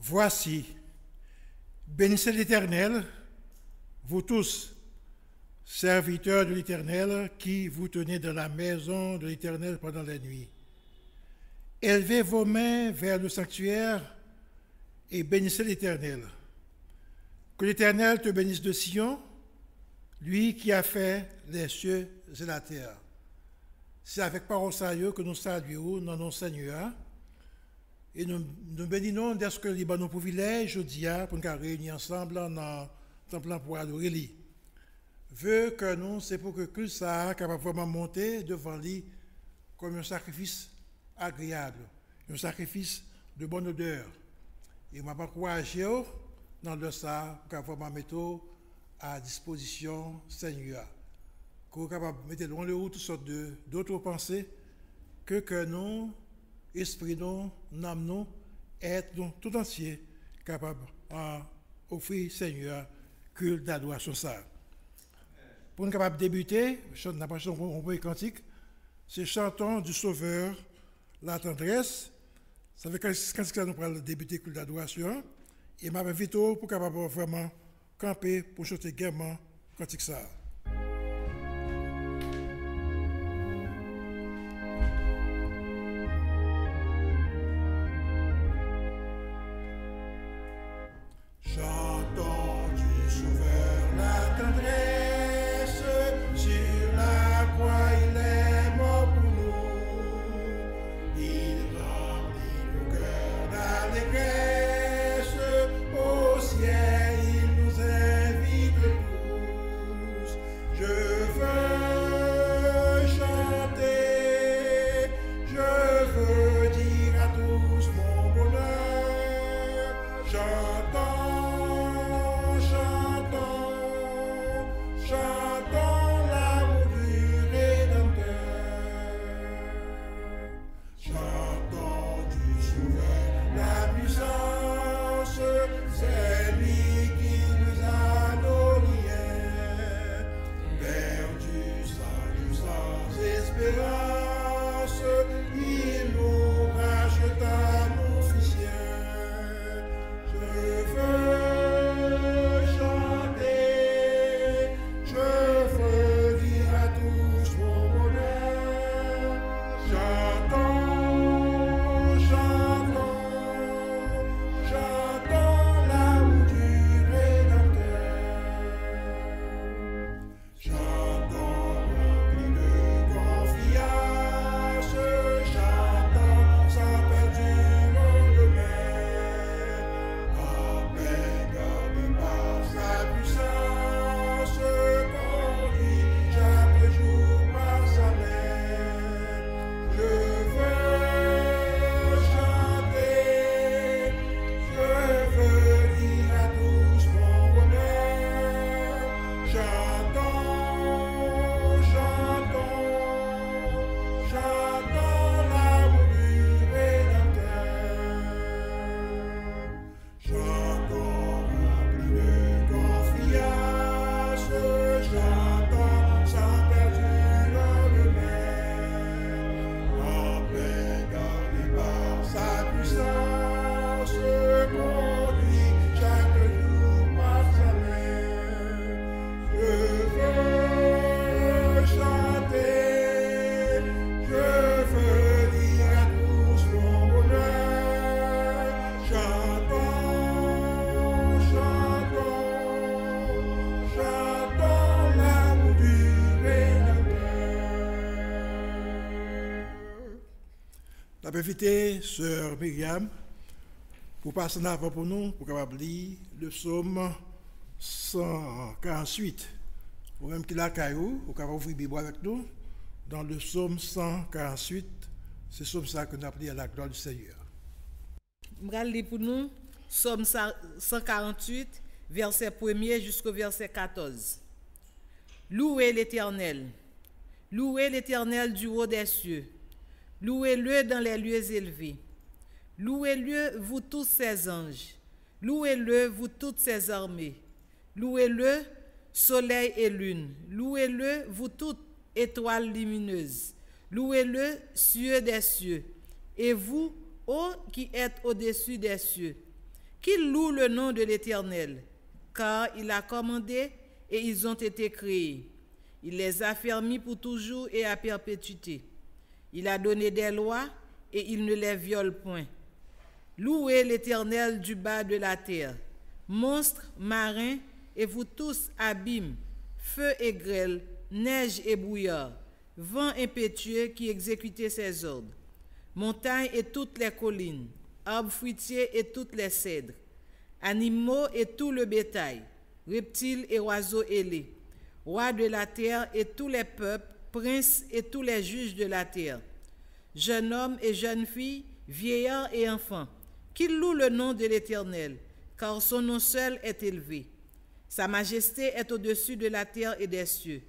Voici, bénissez l'Éternel, vous tous, serviteurs de l'Éternel, qui vous tenez dans la maison de l'Éternel pendant la nuit. Élevez vos mains vers le sanctuaire et bénissez l'Éternel. Que l'Éternel te bénisse de Sion, lui qui a fait les cieux et la terre. C'est avec parole sérieuse que nous saluons dans nos Seigneur. Et nous bénissons dès ce que nous avons privilège aujourd'hui pour nous réunir ensemble dans le temple pour adorer lui. Veut que nous, c'est pour que ça capable vraiment monter devant lui comme un sacrifice agréable, un sacrifice de bonne odeur. Et je m'encourage dans le ça pour vraiment mettre à disposition Seigneur. Qu'on capable de mettre loin de vous toutes sortes d'autres pensées que nous, esprit nous, âme nous, être nous, tout entier capable d'offrir Seigneur culte d'adoration ça. Pour nous capable de débuter, la chanson qu'on peut cantique, c'est Chantons du Sauveur la tendresse. Ça fait quand nous pourrons débuter culte d'adoration. Et m'a invité pour capable vraiment camper pour chanter gaiement cantique ça. Je vais inviter Sœur Myriam pour passer en avant pour nous, pour capable lire le psaume 148. Ou même qu'il a caillou, pour capable ouvrir la Bible avec nous, dans le psaume 148, c'est psaume ça que nous appelons à la gloire du Seigneur. Je vais lire pour nous, psaume 148, verset 1er jusqu'au verset 14. Louez l'Éternel. Louez l'Éternel du haut des cieux. Louez-le dans les lieux élevés. Louez-le, vous tous ses anges. Louez-le, vous toutes ses armées. Louez-le, soleil et lune. Louez-le, vous toutes étoiles lumineuses. Louez-le, cieux des cieux. Et vous, ô qui êtes au-dessus des cieux, Qu'ils louent le nom de l'Éternel, car il a commandé et ils ont été créés. Il les a fermis pour toujours et à perpétuité. Il a donné des lois et il ne les viole point. Louez l'Éternel du bas de la terre, monstres, marins, et vous tous, abîmes, feu et grêle, neige et brouillard, vent impétueux qui exécutait ses ordres, montagnes et toutes les collines, arbres fruitiers et toutes les cèdres, animaux et tout le bétail, reptiles et oiseaux ailés, rois de la terre et tous les peuples, princes et tous les juges de la terre, jeunes hommes et jeunes filles, vieillards et enfants, qu'ils louent le nom de l'Éternel, car son nom seul est élevé. Sa majesté est au-dessus de la terre et des cieux.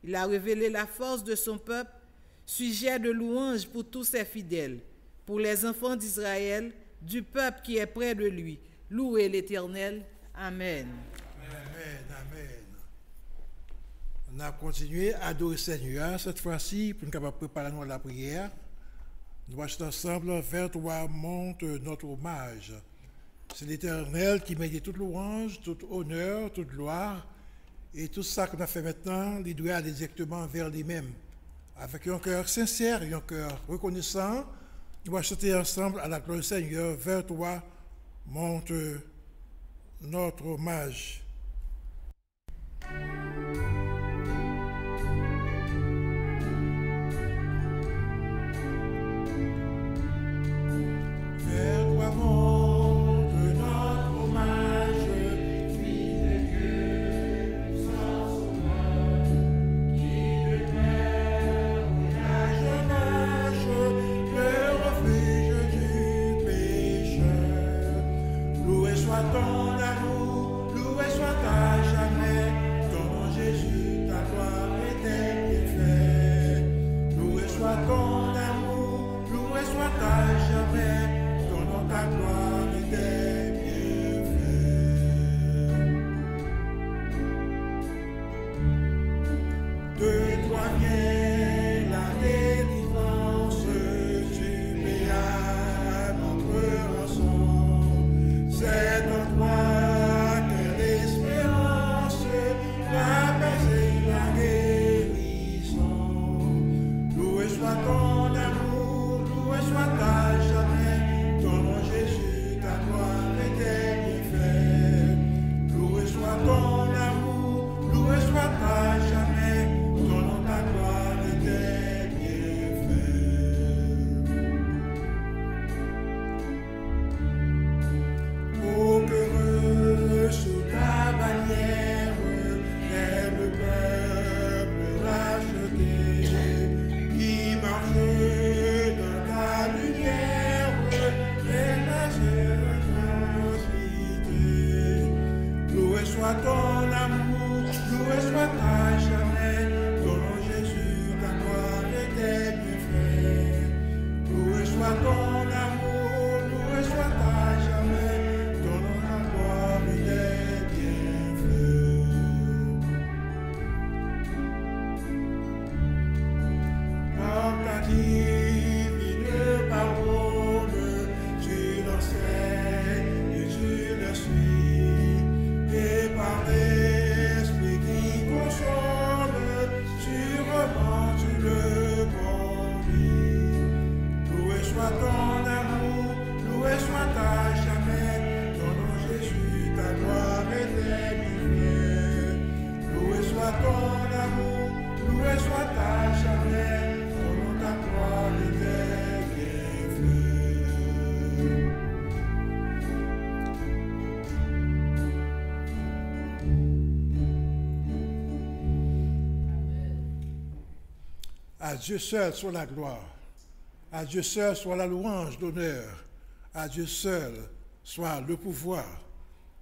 Il a révélé la force de son peuple, sujet de louange pour tous ses fidèles, pour les enfants d'Israël, du peuple qui est près de lui. Louez l'Éternel. Amen. Amen, amen. On a continué à adorer le Seigneur cette fois-ci pour nous capables de préparer nous à la prière. Nous allons ensemble vers toi monte notre hommage. C'est l'Éternel qui mérite toute louange, tout honneur, toute gloire. Et tout ça qu'on a fait maintenant, il doit aller directement vers lui-même. Avec un cœur sincère et un cœur reconnaissant, nous allons chanter ensemble à la gloire du Seigneur, vers toi monte notre hommage. Vers toi monte notre hommage, fils de Dieu, sans sauveur, qui de terre et nage, le refuge du pécheur. Loué soit ton amour, loué soit à jamais, ton nom Jésus, ta gloire est bien faite. Loué soit ton amour, loué soit à jamais, ta gloire était bien faite. De toi vient la délivrance, tu payas notre rançon. C'est en toi qu'est l'espérance, la paix et la guérison. Loué soit ton amour, loué soit ta jamais, ton nom Jésus, ta gloire était bien faite. Loué soit ton amour, loué soit ta jamais, ton nom, ta gloire était bien faite. Ô que sous ta bannière, est le peuple racheté, qui marche dans ta lumière, et la générosité. Loué soit ton amour, loué soit ta jamais, ton nom Jésus, ta gloire était bien faite. Loué soit ton amour, loué soit ta jamais, ton nom, ta gloire était bien faite. Par ta divine parole, tu l'enseignes et tu le suis, et par l'esprit qui console, sûrement tu le conduis. Loué soit ton amour, loué soit ta jamais, ton nom Jésus, ta gloire était bien faite. Loué soit ton amour, loué soit ta jamais, ton nom, ta gloire était bien faite. À Dieu seul soit la gloire, à Dieu seul soit la louange d'honneur, à Dieu seul soit le pouvoir.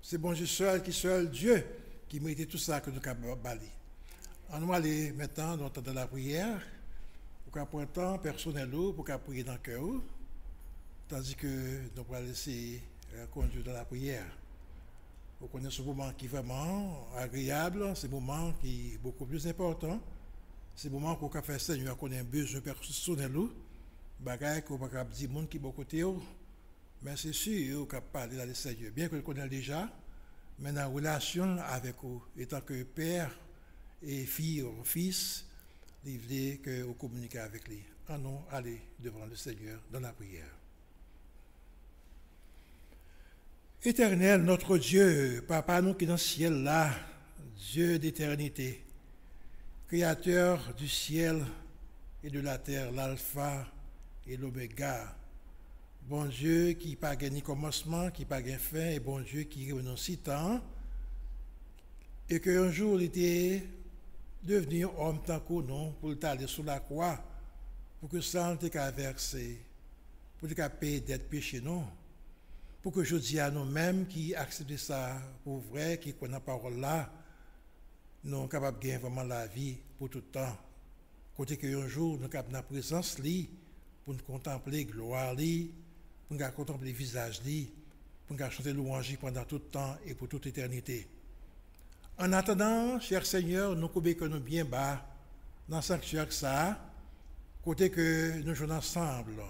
C'est bon Dieu seul Dieu qui mérite tout ça que nous avons bali. On va aller maintenant dans la prière, pour qu'on prenne un temps personnel, pour qu'on prie dans le cœur, tandis que nous allons laisser conduire dans la prière. Vous connaissez ce moment qui est vraiment agréable, c'est un moment qui est beaucoup plus important. C'est le moment où on fait Seigneur qu'on a un besoin personnel, bagaille qu'on va dire monde qui est beaucoup côté, Mais c'est sûr qu'on parle dans le Seigneur, bien que le connaisse déjà, mais dans la relation avec vous, étant que père et fille ou fils, il voulait que vous communiquiez avec lui. Allons aller devant le Seigneur dans la prière. Éternel, notre Dieu, Papa, nous qui dans le ciel là, Dieu d'éternité, Créateur du ciel et de la terre, l'alpha et l'oméga, bon Dieu qui n'a pas ni commencement, qui n'a pas de fin, et bon Dieu qui renonce si tant, et qu'un jour il était devenu homme tant que nous, pour aller sur la croix, pour que ça ne qu'à verser, pour que payer d'être péché non, pour que je dise à nous-mêmes qui acceptent ça pour vrai, qui connaissent la parole là, nous sommes capables de gagner vraiment la vie pour tout le temps. Côté qu'un jour, nous sommes capables de la présence li, pour nous contempler gloire li, pour nous contempler le visage li, pour nous chanter louange pendant tout le temps et pour toute éternité. En attendant, cher Seigneur, nous nous bien bas dans le sanctuaire ça, côté que nous jouons ensemble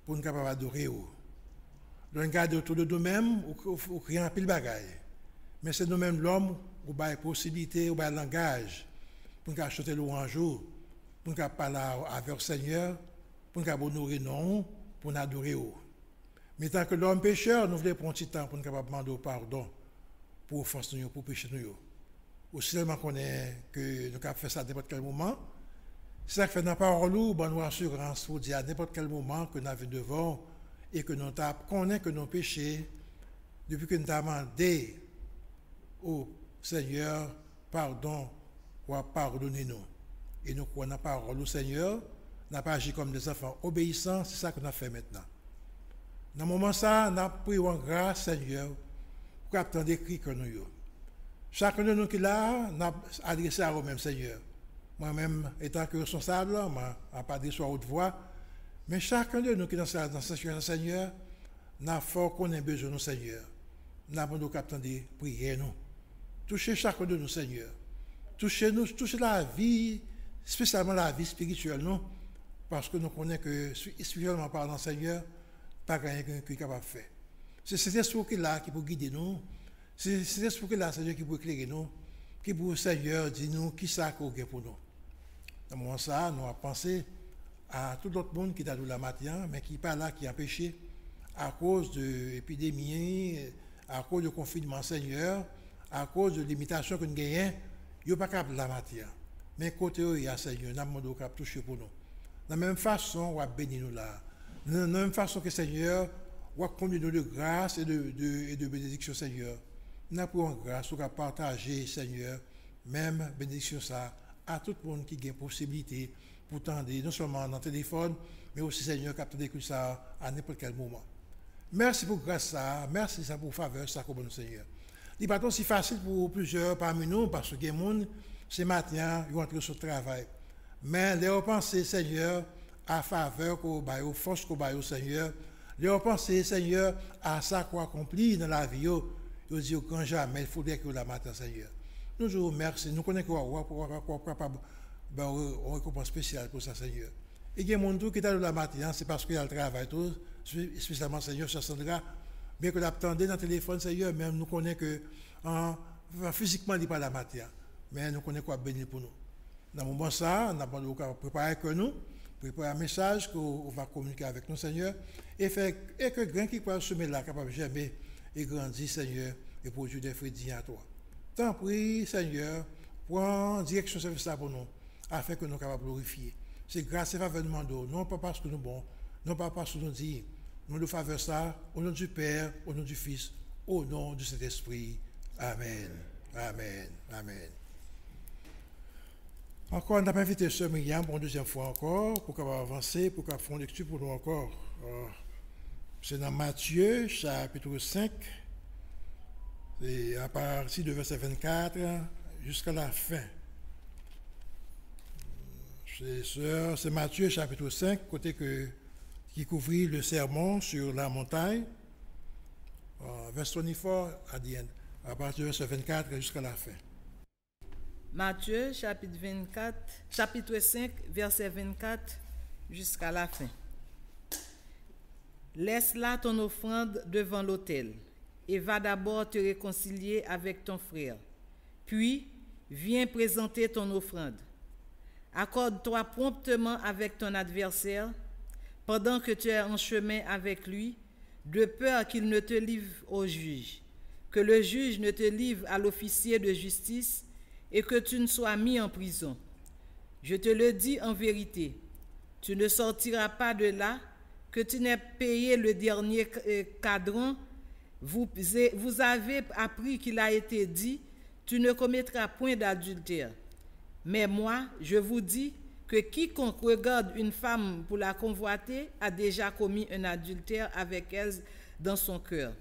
pour nous capables d'adorer. Nous regardons autour de nous-mêmes ou créer un pile bagaille. Mais c'est nous-mêmes l'homme ou la possibilité ou le langage pour nous chanter louange, pour nous parler avec le Seigneur, pour nous honorer non, pour nous adorer. Mais tant que l'homme pécheur, nous voulons prendre un petit temps pour nous demander pardon pour offense nous, pour pécher nous. Ou seulement qu'on est que nous avons fait ça à n'importe quel moment. C'est ça que fait dans la parole, bonne assurance pour dire à n'importe quel moment que nous avons devant et que nous connaissons que nos péchés, depuis que nous avons demandé au Seigneur pardon ou pardonnez-nous. Et nous croyons la parole au Seigneur, nous n'avons pas agi comme des enfants obéissants, c'est ça que nous avons fait maintenant. Dans ce moment ça, nous avons pris en grâce, Seigneur, pour attendre des cris que nous avons. Chacun de nous qui est là, nous avons adressé à vous-même, Seigneur. Moi-même, étant que responsable, je n'ai pas adressé à haute voix, mais chacun de nous qui est dans ce Seigneur, nous avons fort qu'on ait besoin de nous, Seigneur. Nous avons donc attendre des prières, nous. Touchez chacun de nous, Seigneur. Touchez-nous, touchez la vie, spécialement la vie spirituelle, nous, parce que nous connaissons que, spirituellement parlant, Seigneur, pas rien qui est capable de faire. C'est cet esprit qui est là, qui peut guider nous. C'est cet esprit qui est là, Seigneur, qui peut éclairer nous, qui peut, Seigneur, dire nous qui ça qu'on a pour nous. Dans ce moment ça, nous avons pensé à tout l'autre monde qui est dans la matière, mais qui n'est pas là, qui a péché, à cause de l'épidémie, à cause du confinement, Seigneur, à cause de l'imitation que nous gagnons, il n'y a pas capable de la matière. Mais côté il y a Seigneur, nous avons capable de toucher pour nous. De la même façon, on va bénir nous là. De la même façon que Seigneur, on va conduire nous de grâce et de bénédiction, Seigneur. Nous avons grâce, on va partager, Seigneur, même bénédiction ça, à tout le monde qui a une possibilité pour tendre, non seulement dans le téléphone, mais aussi, Seigneur, qui a d'écouter ça à n'importe quel moment. Merci pour grâce ça, merci ça pour faveur ça, comme nous, Seigneur. Il n'est pas aussi facile pour plusieurs parmi nous, parce que les gens, ce matin, ils vont entrer sur le travail. Mais les pensées, Seigneur, à faveur qu'on baille, aux forces qu'on baille au Seigneur, les pensées, Seigneur, à ça qu'on accomplit dans la vie, ils disent quand jamais, il faudrait que la matin, Seigneur. Nous vous remercions, nous connaissons qu'on est capable de récompense spéciale pour ça, Seigneur. Et il y a des gens qui sont dans la matin, c'est parce qu'il y a le travail, tout, spécialement, Seigneur, sur Sandra. Bien que l'attendez dans le téléphone, Seigneur, même nous connaissons que physiquement, il n'est pas la matière. Mais nous connaissons quoi bénir pour nous. Dans le moment ça, nous avons préparé que nous, préparer un message qu'on va communiquer avec nous, Seigneur, et que grain qui peut semer là, capable de germer et grandir, Seigneur, et produire des fruits dignes à toi. T'en prie, Seigneur, prends direction service là pour nous, afin que nous soyons capables de glorifier. C'est grâce et faveur de nous, non pas parce que nous sommes bons, non pas parce que nous disons. Nous nous faisons ça au nom du Père, au nom du Fils, au nom du Saint-Esprit. Amen. Amen. Amen. Encore, on a invité Sœur Myriam pour une deuxième fois encore, pour qu'elle va avancer, pour qu'elle fasse une lecture pour nous encore. C'est dans Matthieu, chapitre 5, et à partir de verset 24 jusqu'à la fin. C'est Matthieu, chapitre 5, côté qui couvrit le sermon sur la montagne, verset 24 à partir du verset 24 jusqu'à la fin. Matthieu, chapitre 5, verset 24 jusqu'à la fin. Laisse là ton offrande devant l'autel et va d'abord te réconcilier avec ton frère. Puis, viens présenter ton offrande. Accorde-toi promptement avec ton adversaire pendant que tu es en chemin avec lui, de peur qu'il ne te livre au juge, que le juge ne te livre à l'officier de justice et que tu ne sois mis en prison. Je te le dis en vérité, tu ne sortiras pas de là que tu n'aies payé le dernier cadran. Vous avez appris qu'il a été dit, tu ne commettras point d'adultère. Mais moi, je vous dis que quiconque regarde une femme pour la convoiter a déjà commis un adultère avec elle dans son cœur.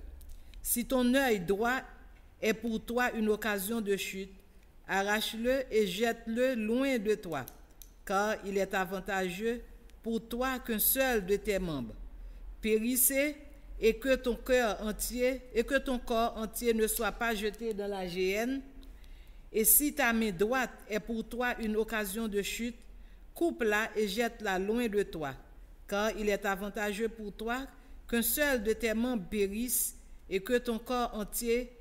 Si ton œil droit est pour toi une occasion de chute, arrache-le et jette-le loin de toi, car il est avantageux pour toi qu'un seul de tes membres périsse et que ton corps entier ne soit pas jeté dans la géhenne. Et si ta main droite est pour toi une occasion de chute, coupe-la et jette-la loin de toi, car il est avantageux pour toi qu'un seul de tes membres périsse et que ton corps entier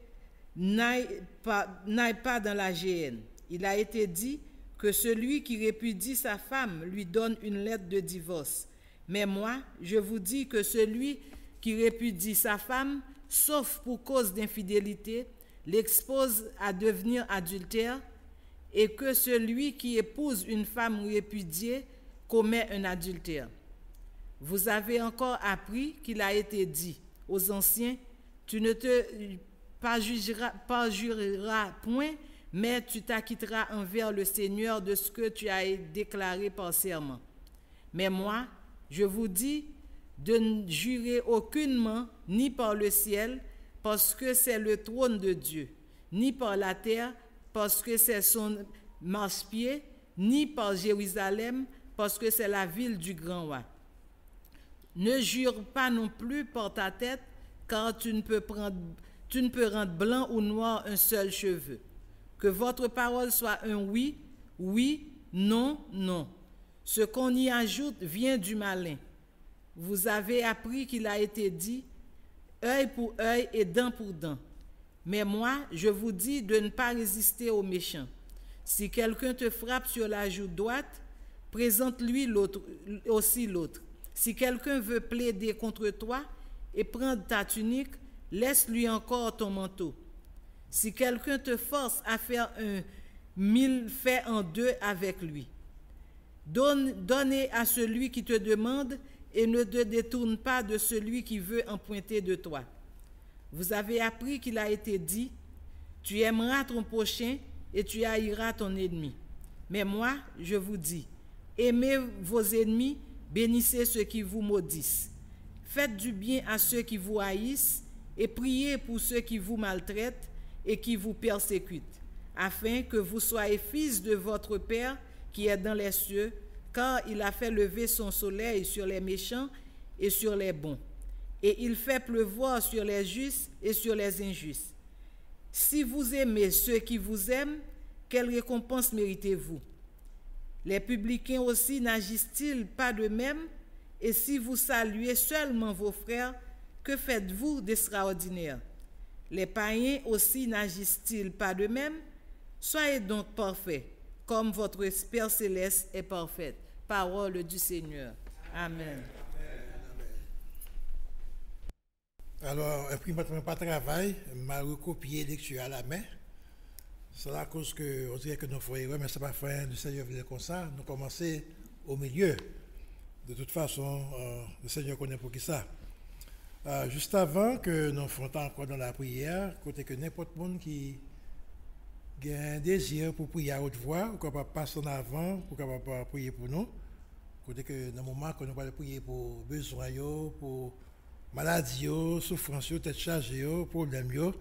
n'aille pas dans la géhenne. Il a été dit que celui qui répudie sa femme lui donne une lettre de divorce. Mais moi, je vous dis que celui qui répudie sa femme, sauf pour cause d'infidélité, l'expose à devenir adultère, et que celui qui épouse une femme répudiée commet un adultère. Vous avez encore appris qu'il a été dit aux anciens, tu ne te jureras point, mais tu t'acquitteras envers le Seigneur de ce que tu as déclaré par serment. Mais moi, je vous dis de ne jurer aucunement, ni par le ciel, parce que c'est le trône de Dieu, ni par la terre, parce que c'est son marchepied, ni par Jérusalem, parce que c'est la ville du grand roi. Ne jure pas non plus par ta tête, car tu ne peux rendre blanc ou noir un seul cheveu. Que votre parole soit un oui, oui, non, non. Ce qu'on y ajoute vient du malin. Vous avez appris qu'il a été dit, œil pour œil et dent pour dent. Mais moi, je vous dis de ne pas résister aux méchants. Si quelqu'un te frappe sur la joue droite, présente-lui aussi l'autre. Si quelqu'un veut plaider contre toi et prendre ta tunique, laisse-lui encore ton manteau. Si quelqu'un te force à faire un mille fais en deux avec lui. Donnez à celui qui te demande et ne te détourne pas de celui qui veut emprunter de toi. Vous avez appris qu'il a été dit, tu aimeras ton prochain et tu haïras ton ennemi. Mais moi, je vous dis, aimez vos ennemis, bénissez ceux qui vous maudissent. Faites du bien à ceux qui vous haïssent et priez pour ceux qui vous maltraitent et qui vous persécutent, afin que vous soyez fils de votre Père qui est dans les cieux, car il a fait lever son soleil sur les méchants et sur les bons, et il fait pleuvoir sur les justes et sur les injustes. Si vous aimez ceux qui vous aiment, quelle récompense méritez-vous? Les publicains aussi n'agissent-ils pas de même? Et si vous saluez seulement vos frères, que faites-vous d'extraordinaire? Les païens aussi n'agissent-ils pas de même? Soyez donc parfaits, comme votre Père céleste est parfait. Parole du Seigneur. Amen. Alors, imprimateur pas travail, m'a recopié lecture à la main. C'est à cause que on dirait que nous faisons erreur, mais c'est pas fin du Seigneur venir comme ça. Nous commençons au milieu. De toute façon, le Seigneur connaît pour qui ça. Juste avant que nous fassions encore dans la prière, côté que n'importe qui a un désir pour prier à haute voix, ou capable passer en avant, pour capable prier pour nous. Côté que dans le moment que nous allons prier pour besoins, pour maladies, souffrances, tête chargée, problèmes,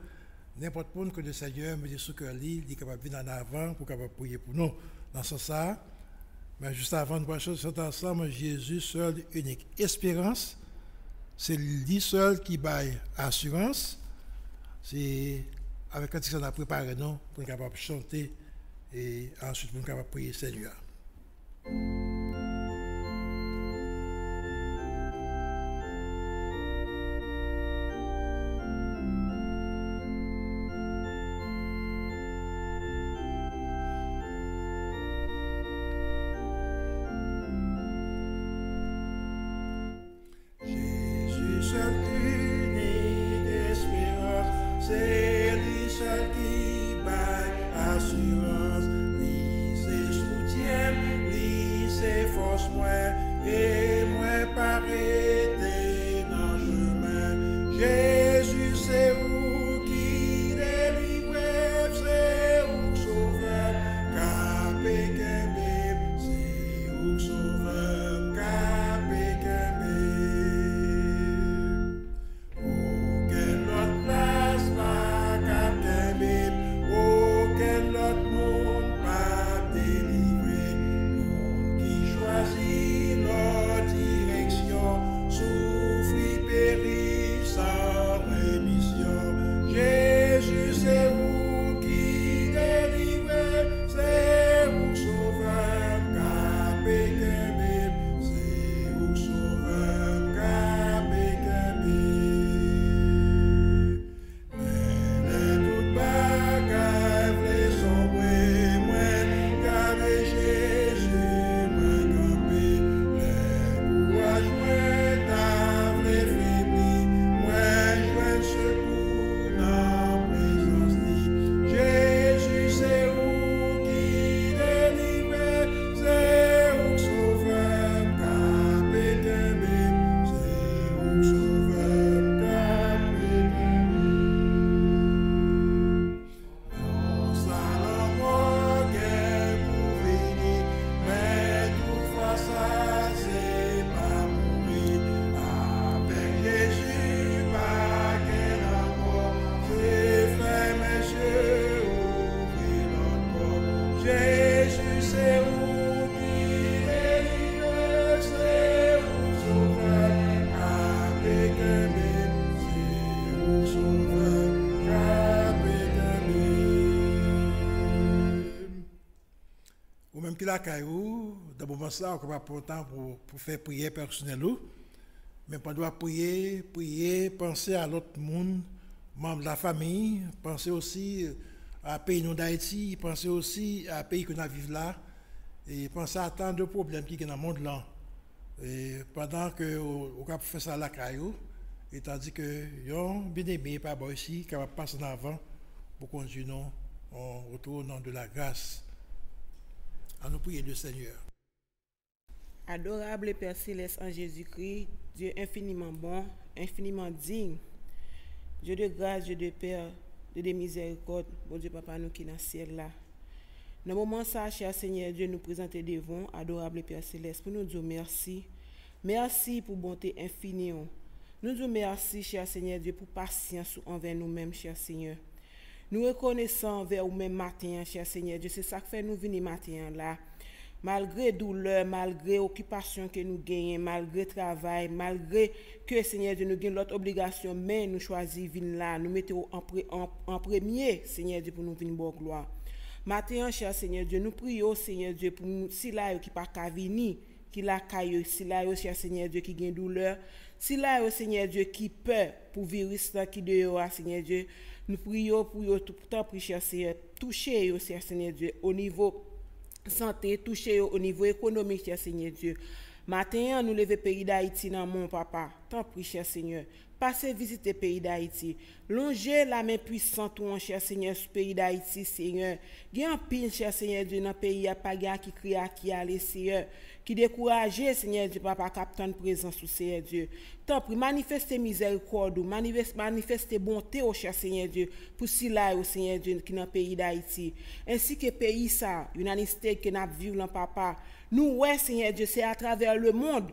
n'importe que le Seigneur me dit ce que il est capable de venir en avant pour capable prier pour nous. Dans ce sens, mais juste avant de voir choses ensemble, Jésus seul, unique. Espérance, c'est lui seul qui baille assurance. C'est avec quand on a préparé nous pour être capable de chanter et ensuite pour être capable de prier le Seigneur. c'est lui seul qui baille assurance, lui c'est soutien, lui c'est force moi, et moi paré dans le chemin. Jésus c'est où qui délivre, c'est où sauveur, capé kembe, c'est où sauveur, capé kembe. Aucun autre place pas cap kembe, aucun autre monde pas délivré, monde qui choisit leur direction, souffre périt sans rémission. Jésus c'est où qui délivre, c'est où sauveur, capé kembe, c'est où sauveur, capé kembe. Mais les toutes bagailles vle sombrer, moi garder Jésus, moi camper. Les courage moi ta vle faibli, moi joindre secours dans présence li. Jésus c'est où qui délivre, c'est où sauveur, capé kembe, c'est où sauveur, capé kembe. Non, ça n'a pas guère pour venir, mais toutefois ça c'est pas mourir. Avec Jésus, pas qu'un encore, c'est frère, messieurs, ouvrez notre porte. Jésus, c'est où qui délivre, c'est où sauveur, capé kembe, c'est où sauveur, capé kembe. Ou même qui la caillou, dans le moment là, on va pas temps pour faire prière personnelle, mais on doit prier, penser à l'autre monde, membre de la famille, penser aussi à pays nous d'Haïti, penser aussi à pays que nous vivons là, et penser à tant de problèmes qui sont dans le monde là. Et pendant que on va faire ça à la caillou, et tandis que yon bien aimé par rapport ici, qui va passer en avant pour continuer, on retourne dans de la grâce. À nous prier le Seigneur. Adorable Père Céleste en Jésus-Christ, Dieu infiniment bon, infiniment digne, Dieu de grâce, Dieu de Père, Dieu de miséricorde, bon Dieu Papa nous qui est dans le ciel là. Dans le moment ça, cher Seigneur Dieu, nous présenter devant, adorable Père Céleste, pour nous dire merci. Merci pour bonté infinie. Nous disons merci, cher Seigneur Dieu, pour patience envers nous-mêmes, cher Seigneur. Nous reconnaissons envers nous-mêmes matin, cher Seigneur Dieu, c'est ça que fait nous venir matin là. Malgré douleur, malgré occupation que nous gagnons, malgré travail, malgré que Seigneur Dieu nous gagnons l'autre obligation, mais nous choisissons venir là, nous mettons en premier, Seigneur Dieu, pour nous venir bonne gloire. Matin, cher Seigneur Dieu, nous prions, Seigneur Dieu, pour nous, si là qui pas qu'à venir, qui la caille, si là cher Seigneur Dieu, qui gagne douleur, si là Seigneur Dieu, qui peur pour virus là qui dehors, Seigneur Dieu, nous prions pour eux, tout temps, cher Seigneur, toucher eux, cher Seigneur Dieu, au niveau santé, toucher au niveau économique, cher Seigneur Dieu. Matin, nous levons le pays d'Haïti dans mon papa. Tant pis, cher Seigneur. Passez visiter le pays d'Haïti. Longez la main puissante, mon cher Seigneur, sur le pays d'Haïti, Seigneur. Il y a un pile, cher Seigneur Dieu, dans le pays, il n'y a pas de qui crie, qui allait, Seigneur. Qui décourage, Seigneur Dieu, papa, captant présence sur Seigneur Dieu. Tant pis, manifestez miséricorde, manifestez bonté au cher Seigneur Dieu, pour si là, au Seigneur Dieu, qui est dans le pays d'Haïti. Ainsi que le pays, ça, une année que nous vivons, papa. Nous, ouais, Seigneur Dieu, c'est à travers le monde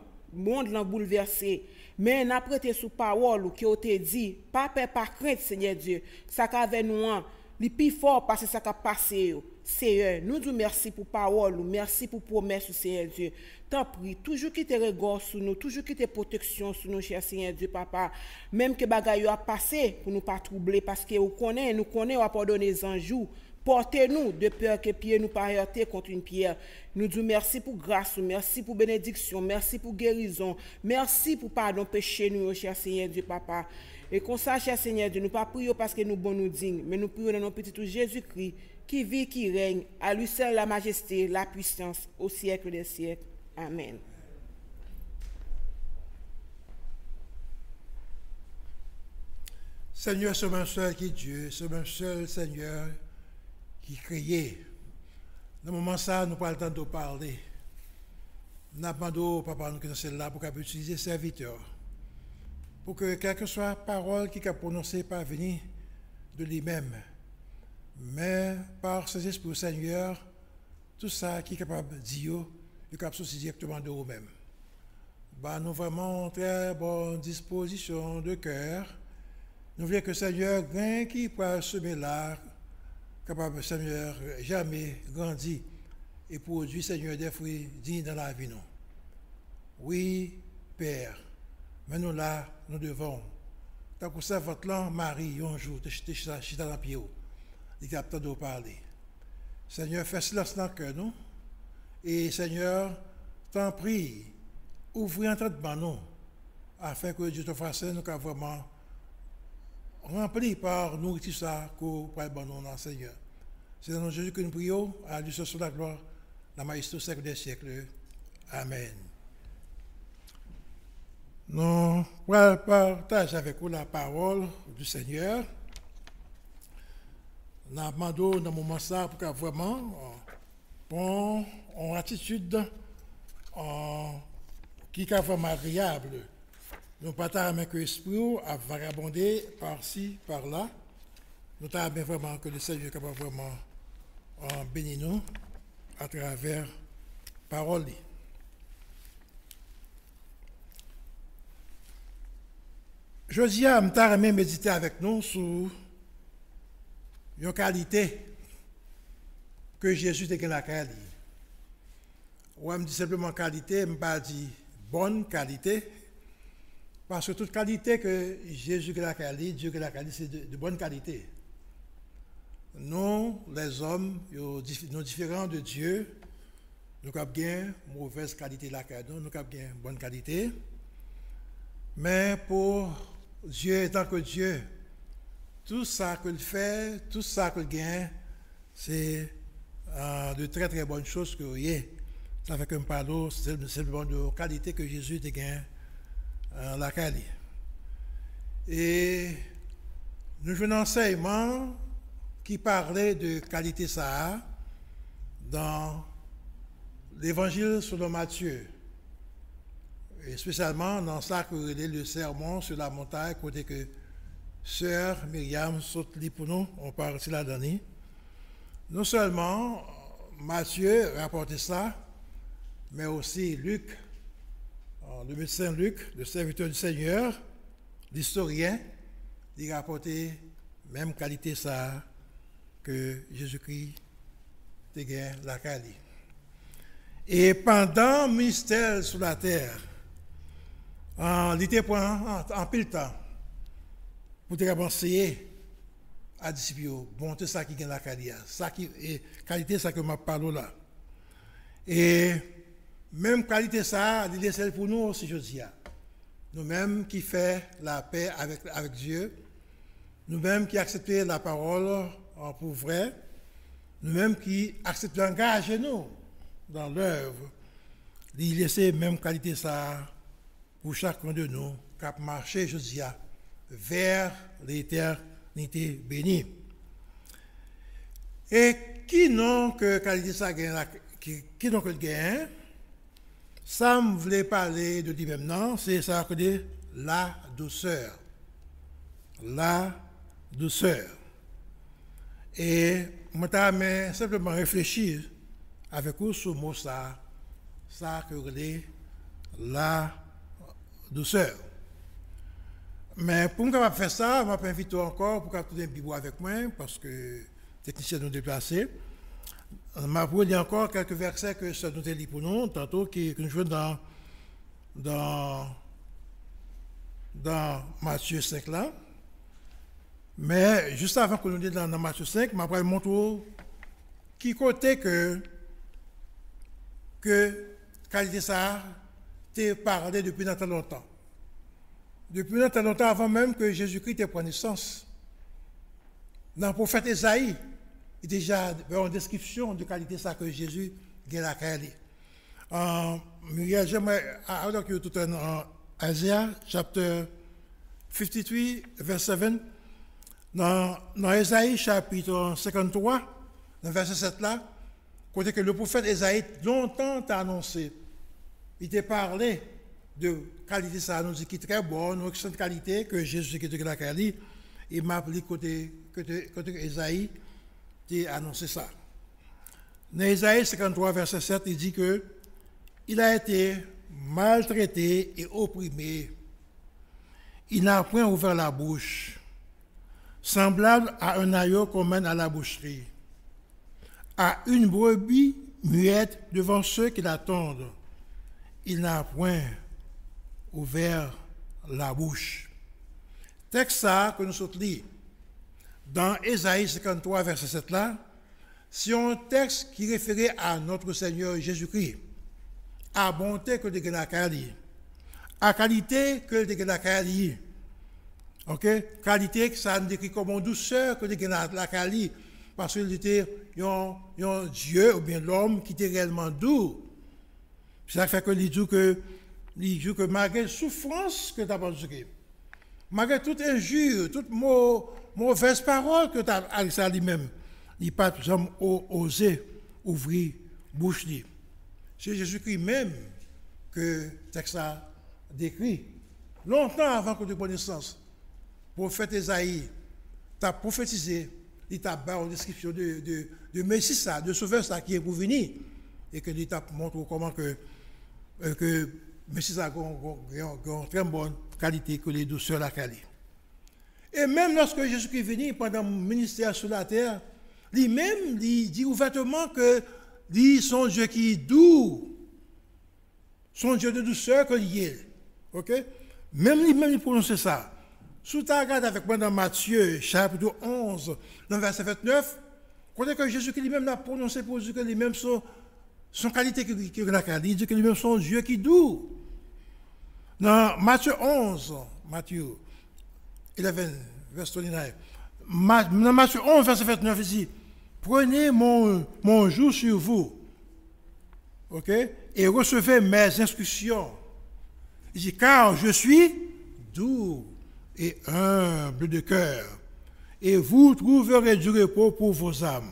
l'a bouleversé. Mais n'a prêté sous parole qui te dit, pas peur, pas crainte, Seigneur Dieu. Ça qu'avec nous, le plus fort parce que ça a passé. Seigneur, nous disons merci pour parole, merci pour promesse, Seigneur Dieu. T'en prie, toujours qui te regard sur nous, toujours qui te protection sur nous, cher Seigneur Dieu, papa. Même que bagaille a passé pour nous pas troubler, parce que nous connaissons, on va pardonner les anges. Portez-nous de peur que pied nous pas heurter contre une pierre. Nous disons merci pour grâce, merci pour bénédiction, merci pour guérison, merci pour pardon péché nous, cher Seigneur Dieu, papa. Et qu'on sache, cher Seigneur Dieu, nous pas prions parce que nous bons nous dignes, mais nous prions dans notre petit Jésus-Christ, qui vit, qui règne, à lui seul la majesté, la puissance, au siècle des siècles. Amen. Seigneur, c'est un seul qui est Dieu, c'est un seul Seigneur qui créé. Dans le moment ça, nous pas le temps de parler. Nous avons demandé au papa nous que c'est là pour qu'il utiliser serviteur. Pour que quelle que soit la parole qu'il a prononcée pas venir de lui-même. Mais par ses esprits, Seigneur, tout ça qui est capable de dire, il est capable de sortir directement de vous-même. Bah, nous vraiment très bonne disposition de cœur. Nous voulons que Seigneur, rien qui peut semer là, capable, Seigneur, jamais grandir et produire, Seigneur, des fruits dignes dans la vie. Non. Oui, Père, mais nous là, nous devons. Tant que ça, votre là, Marie, un jour, je suis dans la pied, il a peut-être de parler. Seigneur, fais silence dans le cœur, nous. Et Seigneur, t'en prie, ouvre entendement, nous, afin que Dieu te fasse, nous, qu'à vraiment rempli par nourriture ça pour le bon nom, Seigneur. C'est dans le nom de Jésus que nous prions, à Dieu soit la gloire, la majesté au siècle des siècles. Amen. Nous partageons avec vous la parole du Seigneur. Nous demandons dans ce moment ça pour que vraiment bon, en attitude qui est vraiment agréable. Nous pas avec l'esprit à vagabonder par-ci, par-là. Nous t'avons vraiment que le Seigneur est capable vraiment bénir nous à travers la parole. Je dis à m'aimer méditer avec nous sur une qualité que Jésus a la qualité. Ou me dit simplement qualité, je ne pas dire bonne qualité. Parce que toute qualité que Jésus a la qualité, Dieu a la qualité, c'est de bonne qualité. Nous, les hommes, nous différents de Dieu, nous avons bien mauvaise qualité la qualité, nous avons bien bonne qualité. Mais pour Dieu, étant que Dieu, tout ça qu'il fait, tout ça qu'il gagne, c'est de très très bonnes choses que vous avez. Ça fait que nous parlons simplement de qualité que Jésus a gagné la qualité. Et nous avons un enseignement qui parlait de qualité ça dans l'évangile selon Matthieu. Et spécialement dans ça que le sermon sur la montagne, côté que sœur Myriam saute pour nous, on parle de la dernière. Non seulement Matthieu rapportait ça, mais aussi Luc, le médecin Luc, le serviteur du Seigneur, l'historien, il rapportait même qualité ça que Jésus-Christ a gagné la qualité. Et pendant le ministère sur la terre, il était en pile temps pour te enseigner à disciples, bon, c'est ça qui gagne la qualité, ça qui est qualité ça que je parle là. Et même qualité ça, il est celle pour nous aussi je dis. Nous-mêmes qui fait la paix avec Dieu, nous-mêmes qui acceptons la parole pour vrai, nous-mêmes qui acceptons d'engager nous dans l'œuvre, il laisse même qualité ça pour chacun de nous qui a marché, je dis, vers l'éternité bénie. Et qui n'ont que qualité ça gagne, qui n'ont que le gain, ça me voulait parler de lui-même, non, c'est ça que dit la douceur. La douceur. Et moi, j'ai simplement réfléchi avec vous sur le mot ça que dit la douceur. Mais pour me faire ça, je vais inviter encore pour capter un Bible avec moi, parce que le technicien nous déplacé. Je vais lire encore quelques versets que ça nous dit pour nous, tantôt que nous jouons dans Matthieu 5 là. Mais juste avant que nous disions dans Matthieu 5, je vais montrer qui côté que qualité ça t'ai parlé depuis tant longtemps. Depuis longtemps avant même que Jésus-Christ ait pris naissance. Dans le prophète Esaïe, il y a déjà une description de qualité ça que Jésus a la qualité. J'aimerais tout en Isaiah, chapitre 53, verset 7. Dans Ésaïe chapitre 53, dans le verset 7 là, côté que le prophète Ésaïe longtemps t'a annoncé, il t'a parlé de qualité, ça nous dit qui est très bonne, excellente qualité, que Jésus qui est de la qualité, il m'a appelé côté Ésaïe, t'a annoncé ça. Dans Ésaïe 53, verset 7, il dit que il a été maltraité et opprimé. Il n'a point ouvert la bouche, semblable à un agneau qu'on mène à la boucherie, à une brebis muette devant ceux qui l'attendent. Il n'a point ouvert la bouche. Texte ça que nous sommes lus dans Ésaïe 53, verset 7 là, c'est un texte qui référait à notre Seigneur Jésus-Christ, à bonté que de la qualité, à qualité que de la qualité. OK? Qualité que ça décrit comme une douceur que de la qualité, parce qu'il était un Dieu ou bien l'homme qui était réellement doux. Ça fait que il dit que malgré la souffrance que tu as passée, malgré toute injure, toute mauvaise parole que tu as avec ça lui-même, il n'a pas jamais osé ouvrir bouche. C'est Jésus-Christ même que le texte a décrit. Longtemps avant que tu prennes naissance, le prophète Ésaïe t'a prophétisé, il t'a donné une description de Messie, de sauveur qui est pour venir, et que il t'a montré comment que Messie a une très bonne qualité, que les douceurs la qualité. Et même lorsque Jésus-Christ est venu pendant le ministère sur la terre, lui-même dit ouvertement que lui, son Dieu qui est doux, son Dieu de douceur que il est. OK? Même lui-même, il prononce ça. Sous ta regarde avec moi dans Matthieu, chapitre 11, dans le verset 29, quand que Jésus-Christ lui-même l'a prononcé pour dire que lui-même son qualité qui est la qualité, il dit que lui-même son Dieu qui est doux. Dans Matthieu 11, Matthieu 11, verset 29, dans Matthieu 11, verset 29, il dit, prenez mon joug sur vous, ok, et recevez mes instructions. Il dit, car je suis doux et humble de cœur, et vous trouverez du repos pour vos âmes.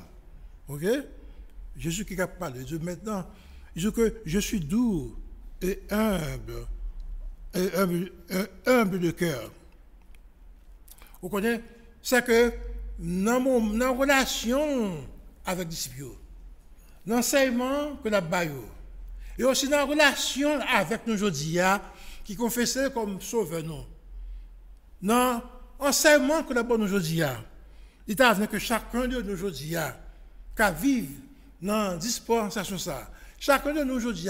Ok? Jésus qui a parlé, Dieu maintenant, il dit que je suis doux et humble de cœur. Vous connaissez? C'est que dans la relation avec les disciples, dans l'enseignement que la baillot, et aussi dans la relation avec nous aujourd'hui, qui confessait comme sauveur nous. Dans l'enseignement que la bonne aujourd'hui, il est avenu que chacun de nous aujourd'hui, qui vit dans la dispensation, chacun de nous aujourd'hui,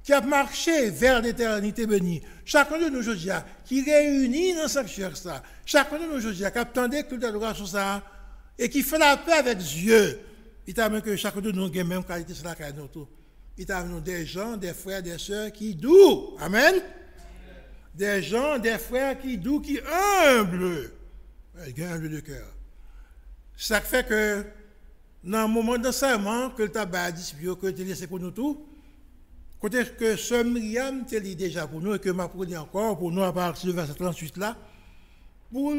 qui a marché vers l'éternité bénie, chacun de nous aujourd'hui, qui réunit dans le sanctuaire, chacun de nous aujourd'hui, qui attendait que l'adoration, et qui fait la paix avec Dieu, il est avenu que chacun de nous a la même qualité sur la carrière. Il est avenu des gens, des frères, des sœurs qui doux. Amen. Des gens, des frères qui doux, qui humbles, humbles de cœur. Ça fait que dans le moment d'enseignement que le tabac dit, que tu laissé pour nous tout, côté que Sœur Myriam te lit déjà pour nous et que m'a pris encore pour nous à partir du verset 38 là, pour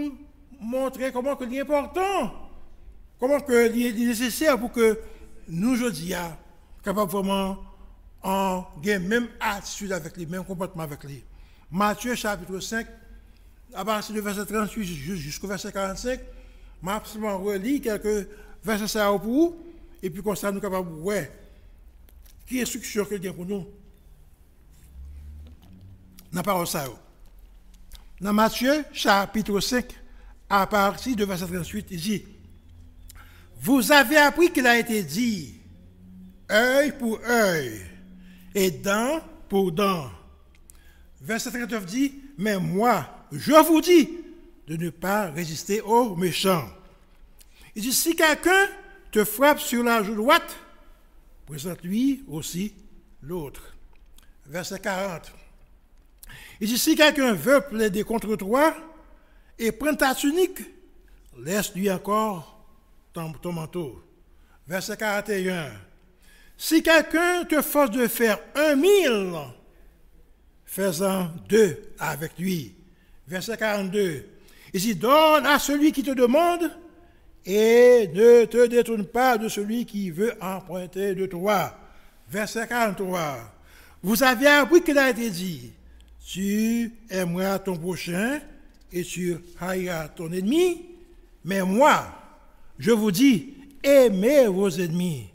montrer comment que c'est important, comment que c'est nécessaire pour que nous aujourd'hui capables vraiment en ayant même attitude avec lui, même comportement avec lui. Matthieu chapitre 5, à partir du verset 38 jusqu'au verset 45, je vais relire quelques versets pour vous, et puis comme ça, nous sommes capables de voir qui est instruction que Dieu pour nous. Dans la parole ça. Dans Matthieu chapitre 5, à partir du verset 38, il dit, vous avez appris qu'il a été dit, œil pour œil, et dent pour dent. Verset 39 dit, mais moi, je vous dis de ne pas résister aux méchants. Il dit, si quelqu'un te frappe sur la joue droite, présente-lui aussi l'autre. Verset 40. Il dit, si quelqu'un veut plaider contre toi et prendre ta tunique, laisse-lui encore ton manteau. Verset 41. Si quelqu'un te force de faire 1000, fais-en 2 avec lui. Verset 42. Il dit, donne à celui qui te demande et ne te détourne pas de celui qui veut emprunter de toi. Verset 43. Vous avez appris qu'il a été dit, tu aimeras ton prochain et tu haïras ton ennemi. Mais moi, je vous dis, aimez vos ennemis.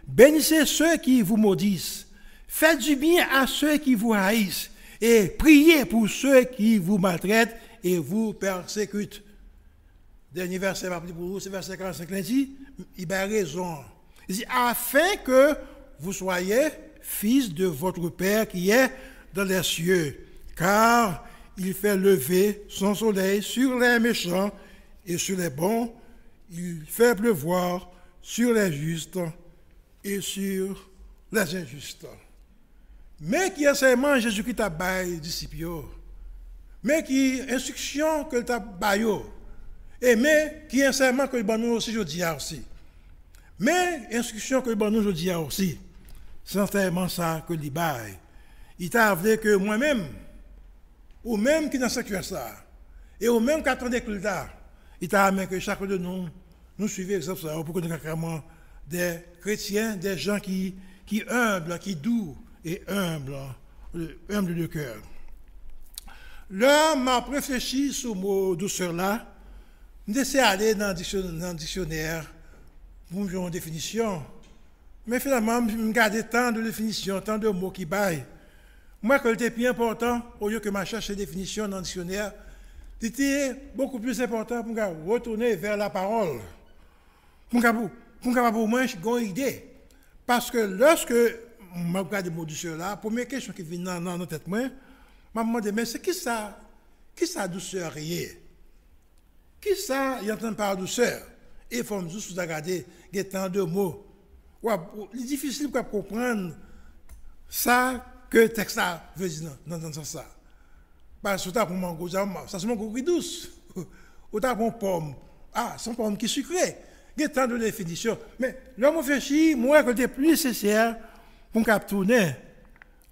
Bénissez ceux qui vous maudissent. Faites du bien à ceux qui vous haïssent. Et priez pour ceux qui vous maltraitent et vous persécutent. Dernier verset, pour vous, c'est verset 45. Il dit, il a raison. Il dit, afin que vous soyez fils de votre Père qui est dans les cieux, car il fait lever son soleil sur les méchants et sur les bons, il fait pleuvoir sur les justes et sur les injustes. Mais qui enseignement Jésus-Christ t'a baillé disciples, mais qui instruction que t'a baillé, et mais qui enseignement que le nous aussi je dis aussi. Mais instruction que le nous je dis aussi. C'est tellement ça que il baille. Il t'a avoué que moi-même, ou même qui dans ce que ça, et ou même qui attendait que là, il t'a amené que chacun de nous suivons l'exemple ça pour que nous soyons des chrétiens, des gens qui humbles, qui doux et humbles de cœur. Là, m'a réfléchi sur le mot douceur là, j'essaie d'aller dans le dictionnaire pour une définition. Mais finalement, je me garde tant de définitions, tant de mots qui baillent. Moi, quand c'était plus important, au lieu que je cherche des définitions dans le dictionnaire, c'était beaucoup plus important pour me retourner vers la parole. Pour moi, j'ai une idée. Parce que lorsque je regarde les mots douceur là, la première question qui vient dans la tête, je me demande, mais c'est qui ça douceur est? Qui ça, il entend par douceur? Et il faut juste regarder, il y a tant de mots. Il est difficile de comprendre ça que le texte veut dire dans ça. Parce que ça, pour moi, ça c'est mon goût qui douce. Ou t'as une pomme. Ah, c'est une pomme qui est sucrée. Il y a tant de définitions. Mais l'homme fait chier, moi, que c'est plus nécessaire pour qu'on tourner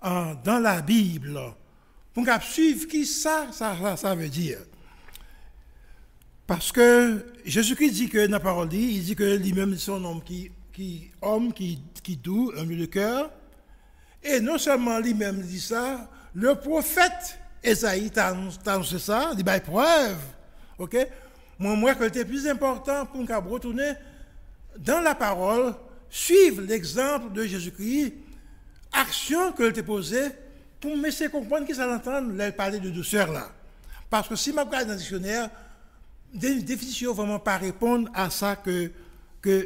dans la Bible, pour qu'on suive qui ça veut dire. Parce que Jésus-Christ dit que dans la parole, il dit que lui-même, c'est un homme qui doux, humble de cœur. Et non seulement lui-même dit ça, le prophète Esaïe t'a annoncé ça, il dit, bah, preuve. Ok? Moi, que c'était plus important pour nous retourner dans la parole, suivre l'exemple de Jésus-Christ, action que t'a posée, pour me laisser comprendre qui ça l'entend, parler de douceur là. Parce que si je regarde dans le dictionnaire, des définitions ne vont vraiment pas répondre à ça que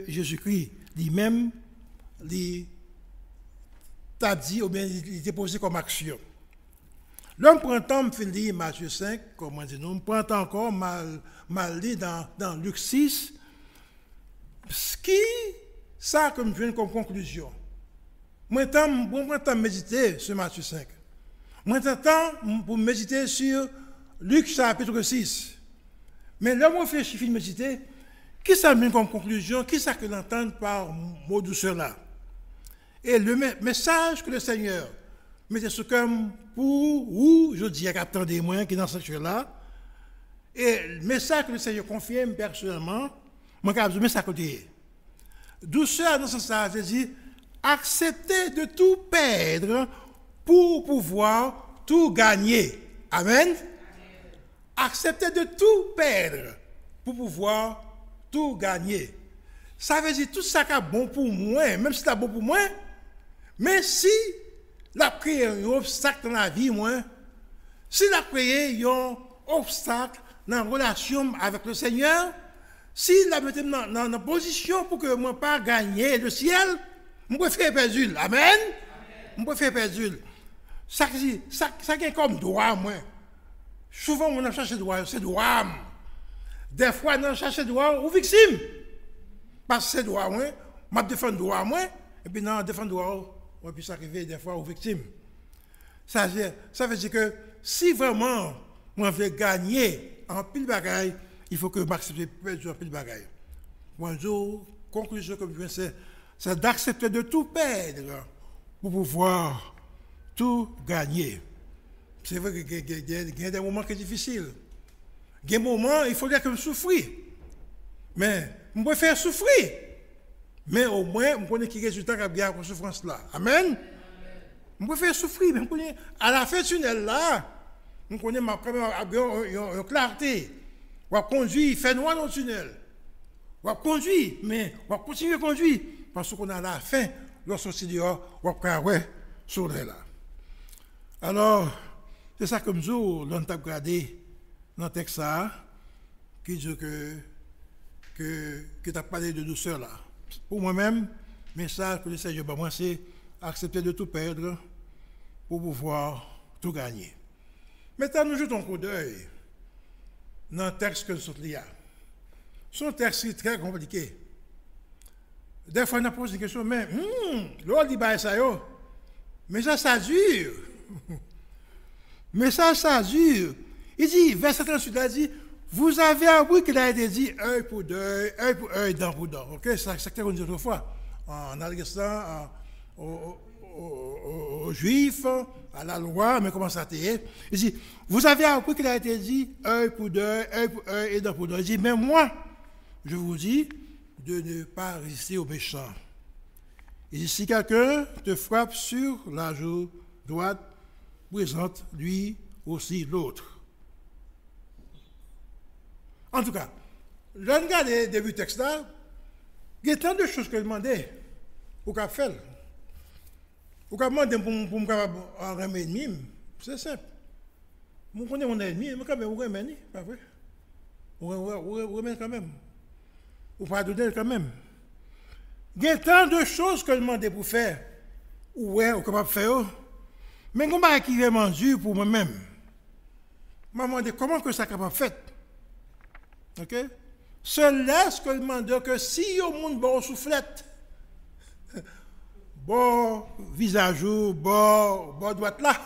Jésus-Christ lui-même t'a dit, ou bien il t'a posé comme action. L'homme prend temps, me fait lire Matthieu 5, comme on dit, nous prend temps encore, mal lire dans Luc 6, ce qui, ça comme je viens comme conclusion. Moi, prends temps méditer sur Matthieu 5. Moi, temps pour méditer sur Luc chapitre 6. Mais là, moi, je suis méditer, qui ça vient comme conclusion, qui ça que l'entend par mot douceur là? Et le message que le Seigneur mettait sur cœur pour ou je dis à captain des moyens qui est dans ce là, et le message que le Seigneur confirme personnellement, moi, je mets ça à côté. Douceur dans ce sens, je dis, accepter de tout perdre pour pouvoir tout gagner. Amen. Accepter de tout perdre pour pouvoir tout gagner. Ça veut dire tout ça qui est bon pour moi, même si c'est bon pour moi, mais si la créé un obstacle dans la vie, moi, si la créé un obstacle dans la relation avec le Seigneur, si la mettait dans une position pour que moi pas gagner le ciel, je préfère perdre. Amen. Je préfère perdre. Ça est comme droit, moi. Souvent, on a cherché droit, c'est droit. Des fois, on a cherché droit aux victimes. Parce que c'est droit, moi. Je défends droit, moi. Et puis, non, défendre droit, on peut s'arriver des fois aux victimes. Ça veut dire que si vraiment, on veut gagner en pile bagaille, il faut que je m'accepte en pile bagaille. Moi, conclusion comme je dis, c'est d'accepter de tout perdre pour pouvoir tout gagner. C'est vrai qu'il y a des moments qui sont difficiles. il y a un moment, il faudrait que je souffre. Mais je préfère souffrir. Mais au moins, je connais qui résultat qu'il y a pour souffrance là. Amen. Je préfère souffrir, mais je connais, à la fin du tunnel là, je connais quand même une clarté. On va conduire, il fait noir dans le tunnel. On va conduire, mais on va continuer à conduire. Parce qu'on a la fin, lorsqu'on se dit, on va ouais, sur là. Alors, c'est ça comme jour, l'on t'a regardé dans le texte qui dit que tu as parlé de douceur là. Pour moi-même, le message que le Seigneur m'a moi, c'est accepter de tout perdre pour pouvoir tout gagner. Maintenant, nous jetons un coup d'œil dans le texte que nous sommes là. C'est un texte très compliqué. Des fois, on a posé des questions, mais l'autre dit ça, mais ça dure. Mais ça dure. Il dit, verset 38, il dit, vous avez appris qu'il a été dit œil pour œil, dent pour dent. Ok, c'est ce qu'on dit autrefois. En adressant aux Juifs, à la loi, mais comment ça a été. Il dit, vous avez appris qu'il a été dit œil pour œil et dent pour dent. Il dit, mais moi, je vous dis de ne pas résister aux méchants. Il dit, si quelqu'un te frappe sur la joue droite, présente lui aussi l'autre. En tout cas, je regarde le début du texte là, il y a tant de choses que je demandais au cap faire. Au cap demander pour me remettre ennemi, c'est simple. Je connais mon ennemi, mais quand même, vous remettez, pas vrai? Vous remettez quand même. Vous pardonnez quand même. Il y a tant de choses que je demandais pour faire. Ouais, on est capable de faire. Mais comment est-ce qui est vraiment dur pour moi-même? Je me demande comment que ça est capable de faire. Ok? Se laisse que je demande que si au monde bon soufflette, bon visage, bon droite là,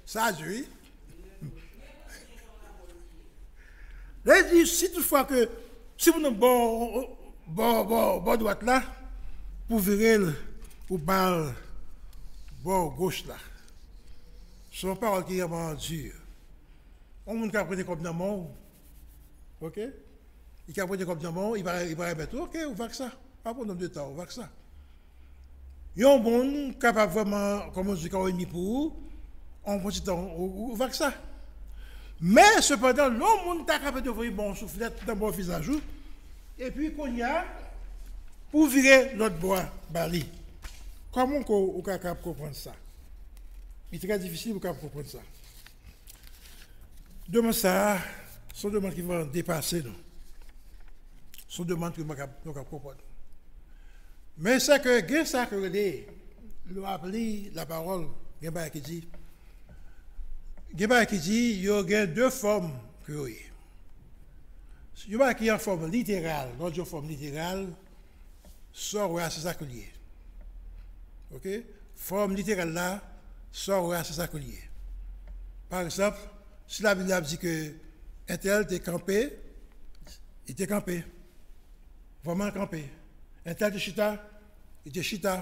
ça joue. Là, il dit, si toutefois que, si vous n'avez bon droite là, vous verrez ou bal bon gauche là. Ce sont paroles qui sont vraiment dures. On ne peut pas prendre comme dans le monde. Ok? Il peut prendre comme dans le monde, il va mettre, ok, on va que ça. Pas pour nombre de temps, on va que ça. Il y a un bon capable vraiment, comme on dit, quand on est mis pour vous, on petit temps, on va que ça. Mais cependant, l'homme est capable de voir bon soufflette dans bon visage. Et puis, qu'on y a, pour virer l'autre bois, bali. Comment on est capable de comprendre ça? Il est très difficile pour comprendre ça. Demande ça, sont demandes qui vont dépasser nous. Sont demandes que nous devons comprendre. Mais c'est que, ça que nous appelons la parole, il y a qui dit, il y a deux formes que vous avez. Il y a qui en forme littérale, l'autre forme littérale, c'est ça que lié. Ok? Forme littérale là, c'est ça que lié. Par exemple, si la Bible dit que un tel était campé, il était campé. Vraiment campé. Un tel était chita, il était chita.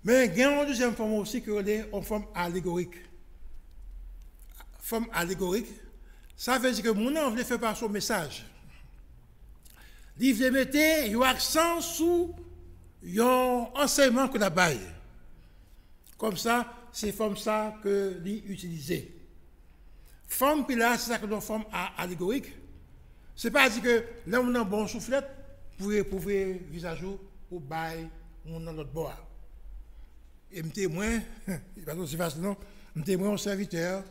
Mais il y a une deuxième forme aussi qui est une forme allégorique. Forme allégorique, ça veut dire que mon homme veut faire par son message. Il veut mettre un accent sur un enseignement que la baille. Comme ça, c'est comme ça que l'utiliser. Forme puis là, c'est ça que nous forme allégorique. C'est pas dire que là on a un bon soufflette, pour éprouver visage ou bail, on a l'autre bois. Et me témoin, pas aussi facile non, me témoin au serviteur,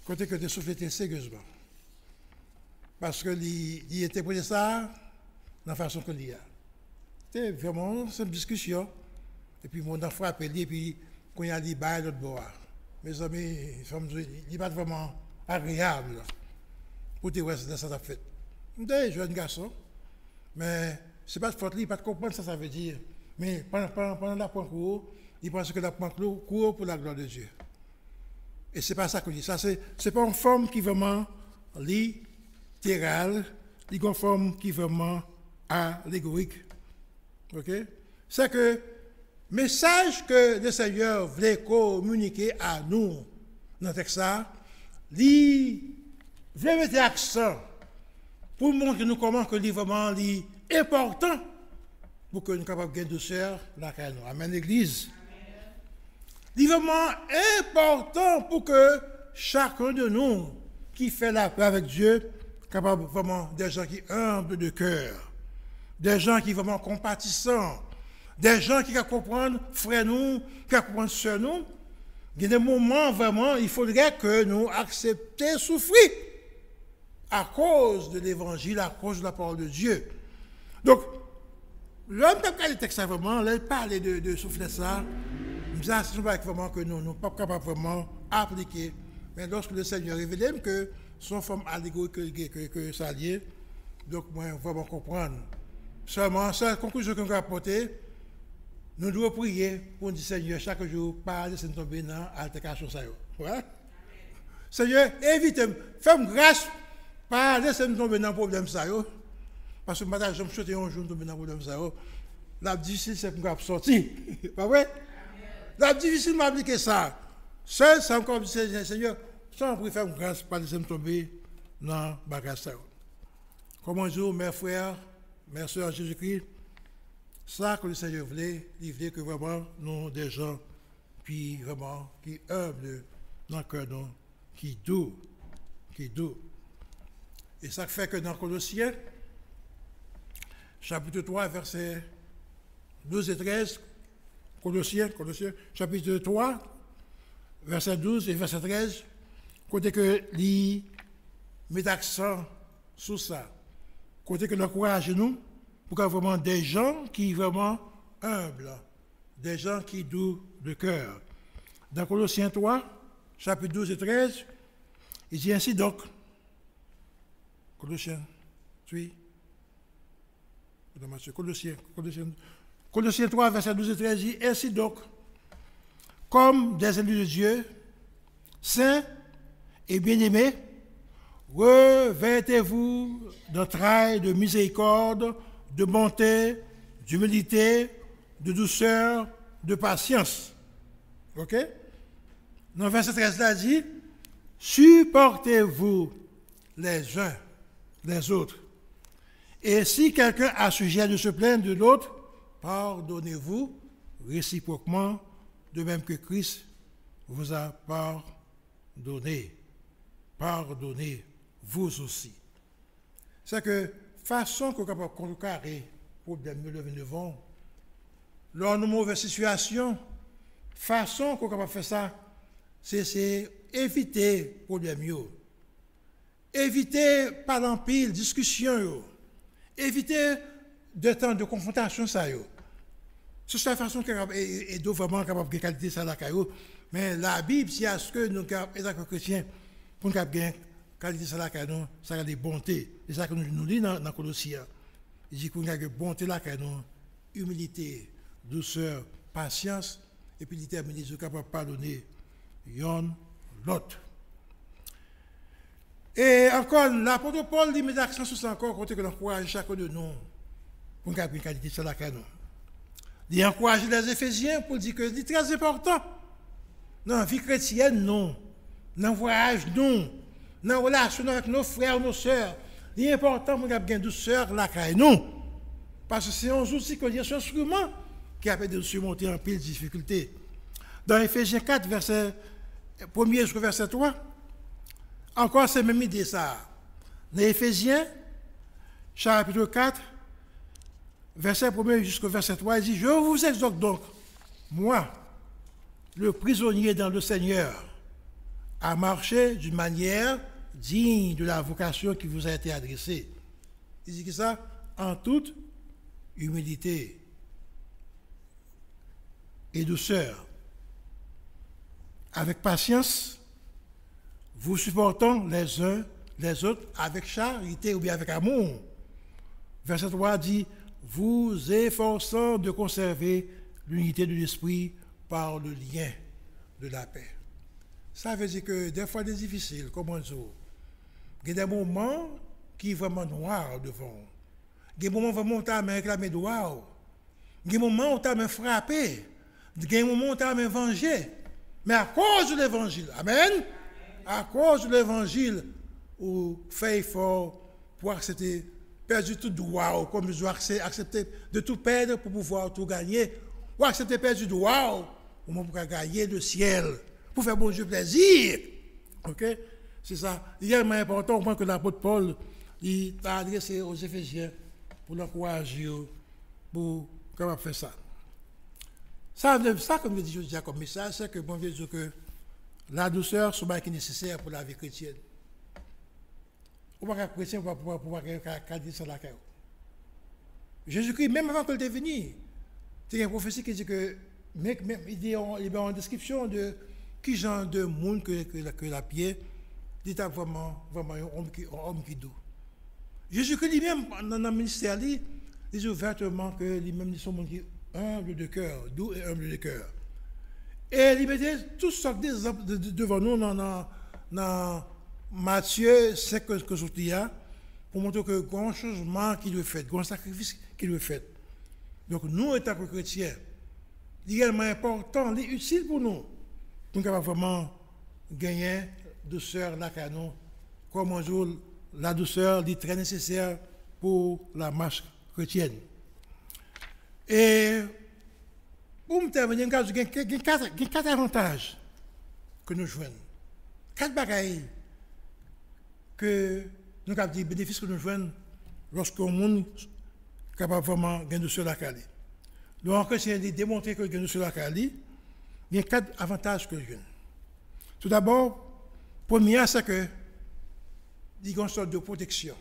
côté que tu soufflettes sérieusement. Parce que il interprète ça de la façon qu'il y a. C'était vraiment une discussion. Et puis mon enfant appelé, et puis quand il a dit bail l'autre bois. Mes amis, il n'est pas vraiment agréable pour te voir dans cette fête. Je suis un jeune garçon, mais ce n'est pas de faute, il n'est pas de comprendre ça veut dire. Mais pendant la point court, il pense que la point court pour la gloire de Dieu. Et ce n'est pas ça que je dis. Ce n'est pas une forme qui est vraiment littérale, une forme qui est vraiment allégorique. Ok? C'est que le message que le Seigneur voulait communiquer à nous dans le texte, il veut mettre l'accent pour montrer nous comment que vraiment est important pour que nous soyons capables de gagner douceur là. Amen, l'Église. Il est vraiment important pour que chacun de nous qui fait la paix avec Dieu, capable vraiment des gens qui humbles de cœur, des gens qui vraiment compatissants, des gens qui comprennent frère nous, qui comprennent sœur nous. Il y a des moments vraiment, il faudrait que nous acceptions souffrir à cause de l'évangile, à cause de la parole de Dieu. Donc, l'homme qui a le texte vraiment, là, il parlait de souffrir ça. C'est vraiment que nous ne sommes pas capables vraiment d'appliquer. Mais lorsque le Seigneur révèle que son forme allégorique que ça lié, donc moi, vraiment comprendre. Seulement, la conclusion qu'on va apporter, nous devons prier pour dire Seigneur, chaque jour, pas laisser nous tomber dans l'altercation. Ouais? Seigneur, évitez-moi, fais-moi grâce, pas laisser nous tomber dans le problème. Parce que maintenant, je me souhaite un jour tomber dans le problème. La difficile, c'est pour sortir. Pas vrai? La difficile m'appliquer ça. Seul, c'est encore dire Seigneur, sans vous faire grâce, pas laisser me tomber dans le bagage. Comment dire, mes frères, mes soeurs en Jésus-Christ, ça que le Seigneur voulait, il voulait que vraiment nous, des gens, puis vraiment, qui humbles dans le cœur, qui doux. Et ça fait que dans Colossiens, chapitre 3, versets 12 et 13, Colossiens, chapitre 3, verset 12 et verset 13, côté que l'y met accent sur ça, côté que l'encourage nous, pour qu'il y ait vraiment des gens qui sont vraiment humbles, des gens qui doux de cœur. Dans Colossiens 3, chapitre 12 et 13, il dit ainsi donc, Colossiens 3, verset 12 et 13, dit ainsi donc, comme des élus de Dieu, saints et bien-aimés, revêtez-vous d'entrailles, de miséricorde, de bonté, d'humilité, de douceur, de patience. OK? Dans le verset 13, là dit, supportez-vous les uns les autres. Et si quelqu'un a sujet de se plaindre de l'autre, pardonnez-vous réciproquement, de même que Christ vous a pardonné. Pardonnez vous aussi. C'est que façon qu'on est capable de contrecarrer problème de devant, lors de mauvaises situations, façon qu'on est capable de faire ça, c'est éviter problème yo. Éviter par l'empile, discussion yo. Éviter de temps de confrontation ça yo. C'est la façon qu'on est vraiment capable de qualité ça la caillou. Mais la Bible, c'est à ce que nous, en tant que chrétiens, pour nous gagner qualité ça la caillou, ça a des bontés. C'est ça que nous lisons dans Colossiens. Il dit qu'on a des bontés la caillou, humilité, douceur, patience, et puis détermination, nous capable de pardonner l'autre. Et encore, l'apôtre Paul dit, mais l'accent sur ça encore, côté que l'encourage chacun de nous, pour nous gagner qualité ça la caillou. Il encourage les Éphésiens pour dire que c'est très important. Dans la vie chrétienne, non. Dans le voyage, non. Dans la relation avec nos frères, nos sœurs. Il est important pour nous avoir une douceur là, non. Parce que c'est un outil, c'est un instrument qui a permis de surmonter un pile de difficultés. Dans Éphésiens 4, verset 1er jusqu'au verset 3, encore c'est même idée ça. Dans Éphésiens, chapitre 4, verset 1er jusqu'au verset 3, il dit, je vous exhorte donc, moi, le prisonnier dans le Seigneur, à marcher d'une manière digne de la vocation qui vous a été adressée. Il dit que ça, en toute humilité et douceur, avec patience, vous supportons les uns les autres avec charité ou bien avec amour. Verset 3 dit, vous efforçant de conserver l'unité de l'esprit par le lien de la paix. Ça veut dire que des fois, c'est difficile, comme on dit. Il y a des moments qui sont vraiment noirs devant. Il y a des moments où vraiment tu as réclamé droit. Il y a des moments où tu as frappé. Il y a des moments où tu as vengé. Mais à cause de l'évangile, amen, à cause de l'évangile, ou fait effort pour accepter, perdu tout droit, comme ils ont accepté de tout perdre pour pouvoir tout gagner, ou accepter perdu droit, au moins pour gagner le ciel, pour faire bon Dieu plaisir. Ok? C'est ça. Il est vraiment important, au moins que l'apôtre Paul, il a adressé aux Éphésiens pour l'encourager, pour comment faire ça. Ça, comme je dis déjà comme message, c'est que bon Dieu dit que la douceur, c'est ce qui est nécessaire pour la vie chrétienne. On va être chrétien pour pouvoir dire ça là. Jésus-Christ, même avant qu'il était venu, il y a une prophétie qui dit que, il y a une description de qui genre de monde que la pierre, il est vraiment un homme qui doux. Jésus-Christ lui-même, dans le ministère, il dit ouvertement que lui-même, il est un monde qui est humble de cœur, doux et humble de cœur. Et il mettait toutes sortes d'exemples devant nous dans Matthieu 5 que je dis, pour montrer que grand changement qu'il a fait, grand sacrifice qu'il a fait. Donc nous, étant que chrétiens, il est également important, il est utile pour nous vraiment gagner douceur là qu'à nous. Comme on dit, la douceur est très nécessaire pour la marche chrétienne. Et pour me terminer, il y a 4 avantages que nous jouons. 4 bagailles que nous avons des bénéfices que nous jouons lorsqu'on monde capable vraiment de gagner sur la Cali. Donc, c'est de démontrer que nous sur la Cali, il y a 4 avantages que nous jouons. Tout d'abord, premier, c'est que il y a une sorte de protection.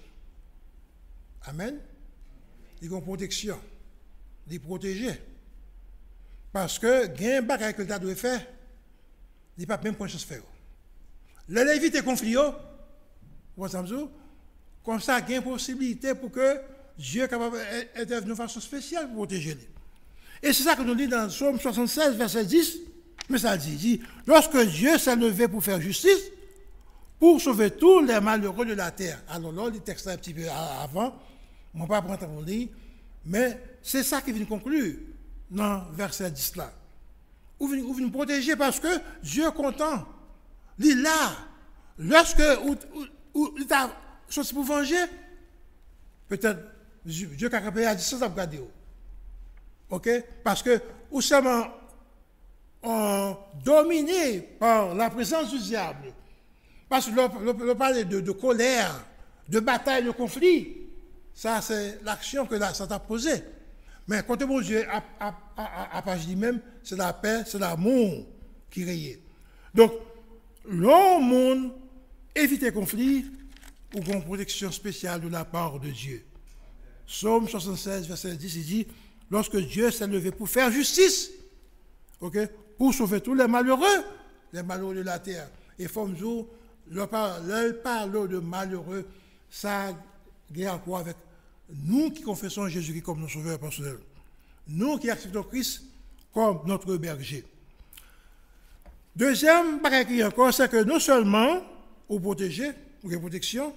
Amen. Il y a une protection. Il protéger. Parce que, il y a un bagage que tu dois faire, il n'y a pas même point de faire. Le éviter les conflits, comme ça, il y a une possibilité pour que Dieu soit capable d'intervenir de façon spéciale pour protéger les. Et c'est ça que nous dit dans Psaume 76, verset 10, mais ça dit, lorsque Dieu s'est levé pour faire justice, pour sauver tous les malheureux de la terre. Alors là, le texte un petit peu avant, je ne vais pas prendre mon livre, mais c'est ça qui vient conclure dans verset 10 là. Ou vient protéger parce que Dieu est content. Il est là. Lorsque il t'a choisi pour venger, peut-être Dieu qui a capé à distance à regarder. OK? Parce que nous sommes dominés par la présence du diable. Parce que le parler de colère, de bataille, de conflit, ça c'est l'action que ça t'a posée. Mais quand mon Dieu a pas dit même, c'est la paix, c'est l'amour qui règne. Donc, l'homme évite les conflits ou une protection spéciale de la part de Dieu. Psaume 76, verset 10, il dit, lorsque Dieu s'est levé pour faire justice, okay, pour sauver tous les malheureux de la terre. Et Fomzo, le parle de malheureux, ça a à quoi avec nous qui confessons Jésus-Christ comme notre sauveur personnel. Nous qui acceptons Christ comme notre berger. Deuxième bagage qui est encore, c'est que non seulement au protéger, ou une protection,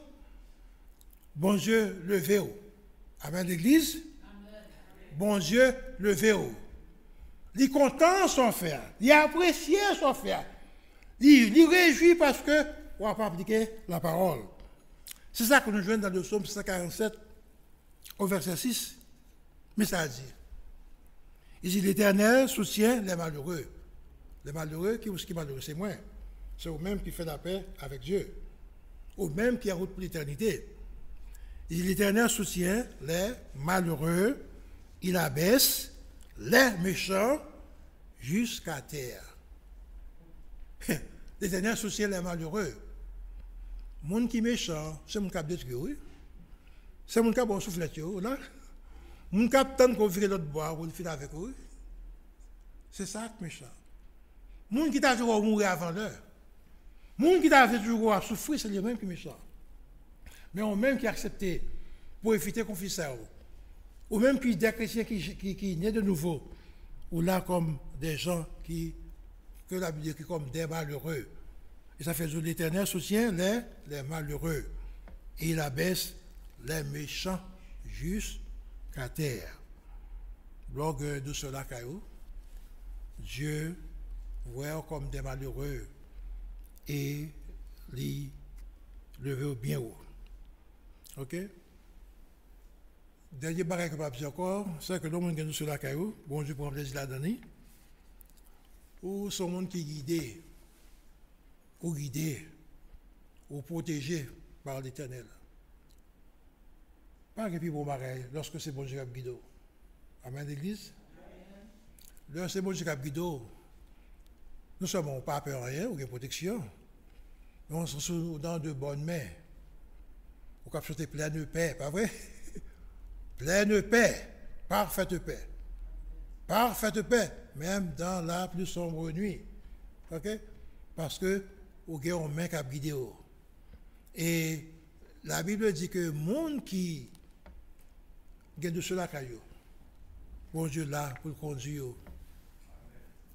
bon Dieu le verrou. Amen l'église. Bon Dieu le verrou. Il est content son faire. Il apprécie son faire. Il réjouit parce que on va pas appliquer la parole. C'est ça que nous jouons dans le psaume 147 au verset 6. Mais ça dit. Il dit l'Éternel soutient les malheureux. Les malheureux, qui est malheureux? C'est moi. C'est eux-mêmes qui fait la paix avec Dieu. Eux-mêmes qui en route pour l'éternité. Il dit l'Éternel soutient les malheureux. Il abaisse les méchants jusqu'à terre. L'Éternel soutient les malheureux. Moun qui est méchant, c'est mon cap de oui. C'est mon cap bon soufflette, là. Mon cap tant qu'on vire l'autre bois, ou le finit avec eux. C'est ça qui est méchant. Moun qui t'a toujours mourir avant l'heure. Moun qui t'a toujours souffrir, c'est lui-même qui est méchant. Mais on même qui a accepté pour éviter qu'on fasse ça. Ou même qui des chrétiens qui naissent de nouveau. Ou là comme des gens que la Bible décrit comme des malheureux. Et ça fait que l'Éternel soutient les malheureux. Et il abaisse les méchants jusqu'à terre. Lors de cela, caillou, Dieu voit comme des malheureux et li lever bien haut. OK? Dernier bagage que je vais dire encore, c'est que l'homme qui est sur la caillou, bon Dieu prend plaisir la donner, ou son monde qui est guidé, ou protégé par l'Éternel. Pas que plus bon bagage lorsque c'est bon Dieu qui a guidé. Amen, l'église? Lorsque c'est bon Dieu qui a guidé, nous sommes pas peur rien, ou de protection. Nous sommes dans de bonnes mains. Vous pouvez chanter pleine paix, pas vrai? Pleine paix, parfaite paix. Parfaite paix, même dans la plus sombre nuit. OK? Parce que vous avez une main qui a guidé. Et la Bible dit que le monde qui gagne de cela, bon Dieu là pour le conduire,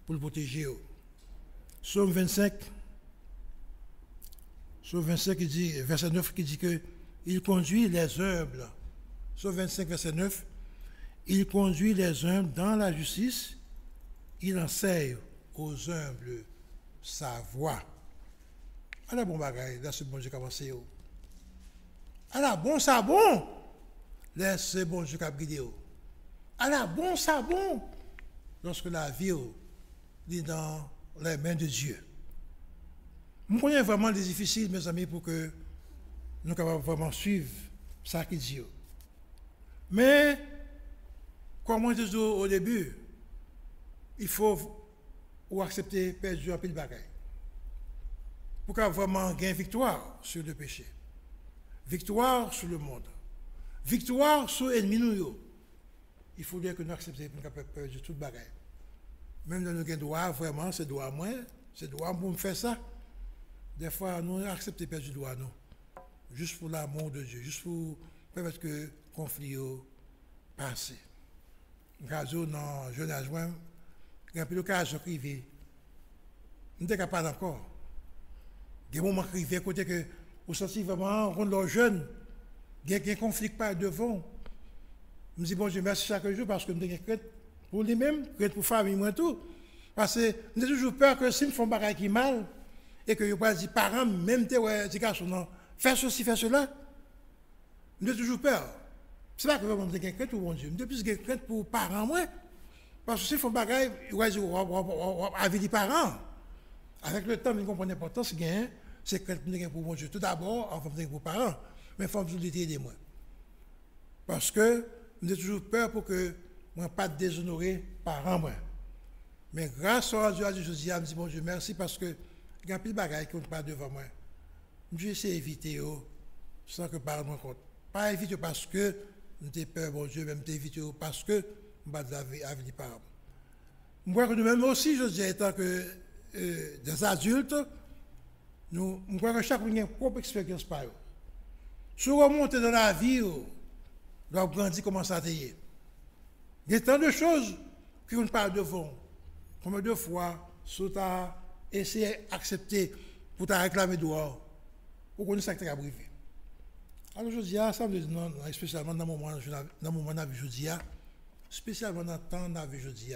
pour le protéger. Psaume 25, qui dit, verset 9, qui dit que il conduit les humbles. Psaume 25, verset 9, il conduit les humbles dans la justice, il enseigne aux humbles sa voie. À la bon bagaille, là c'est bon Dieu qui a avancé. À la bon ça bon, là c'est bon Dieu qui a guidé. À la bon ça bon, lorsque la vie est dans les mains de Dieu. Je connais vraiment des difficiles, mes amis, pour que nous puissions vraiment suivre ça qu'il dit. Mais, comme on dit au début, il faut accepter perdre un peu de bagaille. Pour qu'on vraiment gagne victoire sur le péché. Victoire sur le monde. Victoire sur l'ennemi. Il faut dire que nous acceptions pour nous perdre toute bagaille. Même dans nos droits, vraiment, c'est droit moi, c'est droit pour me faire ça. Des fois, nous acceptons de perdre du droit, non. Juste pour l'amour de Dieu, juste pour permettre que le conflit passe. Dans le jeune âge, il y a plus d'occasion de priver. Nous ne sommes pas encore. Il y a des moments privés, côté que vous sentez vraiment, rendre les jeunes, il y a un conflit par devant. Je me dis, bon Dieu, merci chaque jour parce que nous avons crainte pour lui-même, crainte pour la famille, moi tout. Parce que nous avons toujours peur que si nous faisons des choses qui mal, et que vous pouvez dire, parents, même tes garçons, non, fais ceci, fais cela. Nous avons toujours peur. C'est pas que nous avons crainte pour mon Dieu. Nous avons plus crainte pour les parents, moi. Parce que si nous faisons des choses, vous pouvez dire, avec les parents. Avec le temps, nous comprenons l'importance qu'il y a, c'est crainte pour mon Dieu. Tout d'abord, on va pour les parents, mais il faut toujours aider moi. Parce que nous avons toujours peur pour que moi pas déshonorer les parents, moi. Mais grâce à Dieu, je dis, bon Dieu, merci parce que il y a plus de bagages qui ne sont pas devant moi. Je vais essayer d'éviter sans que par mon compte. Pas éviter parce que nous avons peur, bon Dieu, même éviter parce que nous avons avec les parents. Je crois que nous-mêmes aussi, je dis, étant que des adultes, je crois que chacun a une propre expérience par eux. Si on remonte dans la vie, on doit grandir, commencer à tailler. Il y a tant de choses qui ne parlent devant. Combien de fois, si tu as essayé d'accepter pour te réclamer dehors, pour qu'on ait ça qui t'a brivé. Alors je dis, ça me dit non, spécialement dans le moment de la vie, je dis, spécialement dans le temps de la vie, je dis,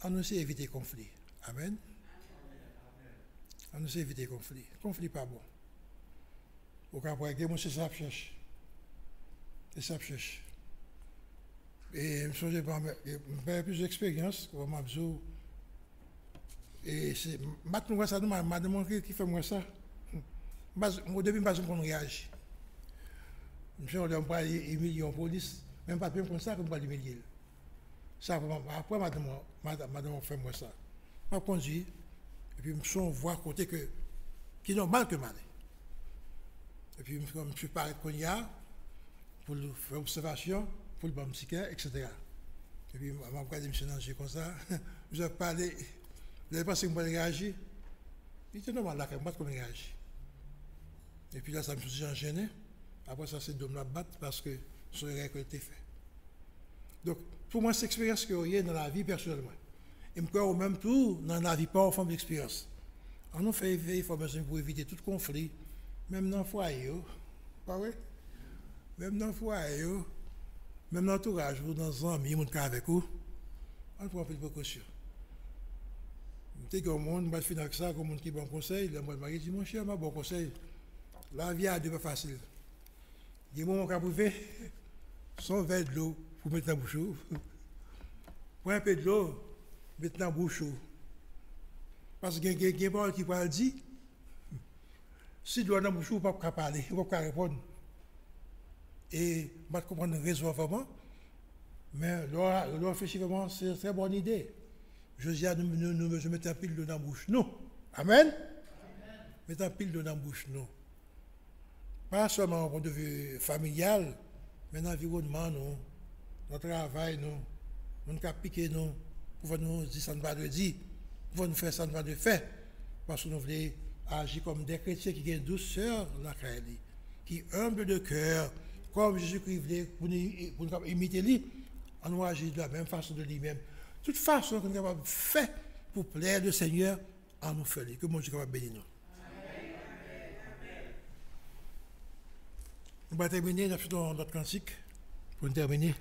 on essaie d'éviter le conflit. Amen. On essaie d'éviter le conflit. Le conflit n'est pas bon. Au cas où, moi, c'est ça que je cherche. C'est ça que je cherche. Et je me souviens, j'ai plus d'expérience, comme je dis. Et c'est maintenant, ça m'a demandé qui fait moi ça. Au début, je ne sais pas réagir. Je me suis dit, on va humilier en police, même pas comme ça, qu'on va l'humilier. Ça, après, madame fait moi ça. Je conduis, et puis je me vois à côté qui est normal que mal. Et puis je suis paré de Konya pour faire observation, pour le bon psychiatre, etc. Et puis je me regardé M. Nanger comme ça, je vais parler, je n'avais pas si je réagir. Il était normal là, je ne sais pas comment réagir. Et puis là, ça me fait gêné. Après ça, c'est de me battre parce que ce serait que c'était fait. Donc, pour moi, c'est l'expérience que j'ai dans la vie personnellement. Et je crois même tout dans la vie par en forme d'expérience. On nous fait éveiller formation pour éviter tout conflit, même dans le foyer, pas vrai? Même dans le foyer, même dans l'entourage, dans les amis, qui sont avec vous, on prend un peu de précaution. C'est comme monde, je finis avec ça, comme monde qui bon conseil, le mari dit, mon cher, ma bon conseil. La vie a deux pas facile. Il y a des moments qu'on a prouvé, son verre de l'eau pour mettre dans la bouche. Pour un peu de l'eau, mettre dans la bouche. Parce qu'il y a des gens qui parlent dire, si l'eau dans la bouche, on ne peut pas parler, on ne peut pas répondre. Et je ne comprends pas raison vraiment, mais l'eau fait vraiment, c'est une très bonne idée. Je dis à nous, je mets un pile d'eau dans la bouche. Non. Amen. Mettre un pile d'eau dans la bouche. Non. Pas seulement au point de vue familial, mais dans l'environnement, non. Dans le travail, non. Nous ne pouvons pas piquer, non. Pour nous dire ça ne va pas dire. Pour nous faire ça ne va pas faire. Parce que nous voulons agir comme des chrétiens qui ont une douceur dans la carrière, qui sont humbles de cœur, comme Jésus-Christ voulait pour nous imiter lui, on nous agit de la même façon de lui-même. De toute façon, nous sommes capables de faire pour plaire le Seigneur, en nous faire. Que mon Dieu soit béni nous. On va terminer notre cantique pour terminer.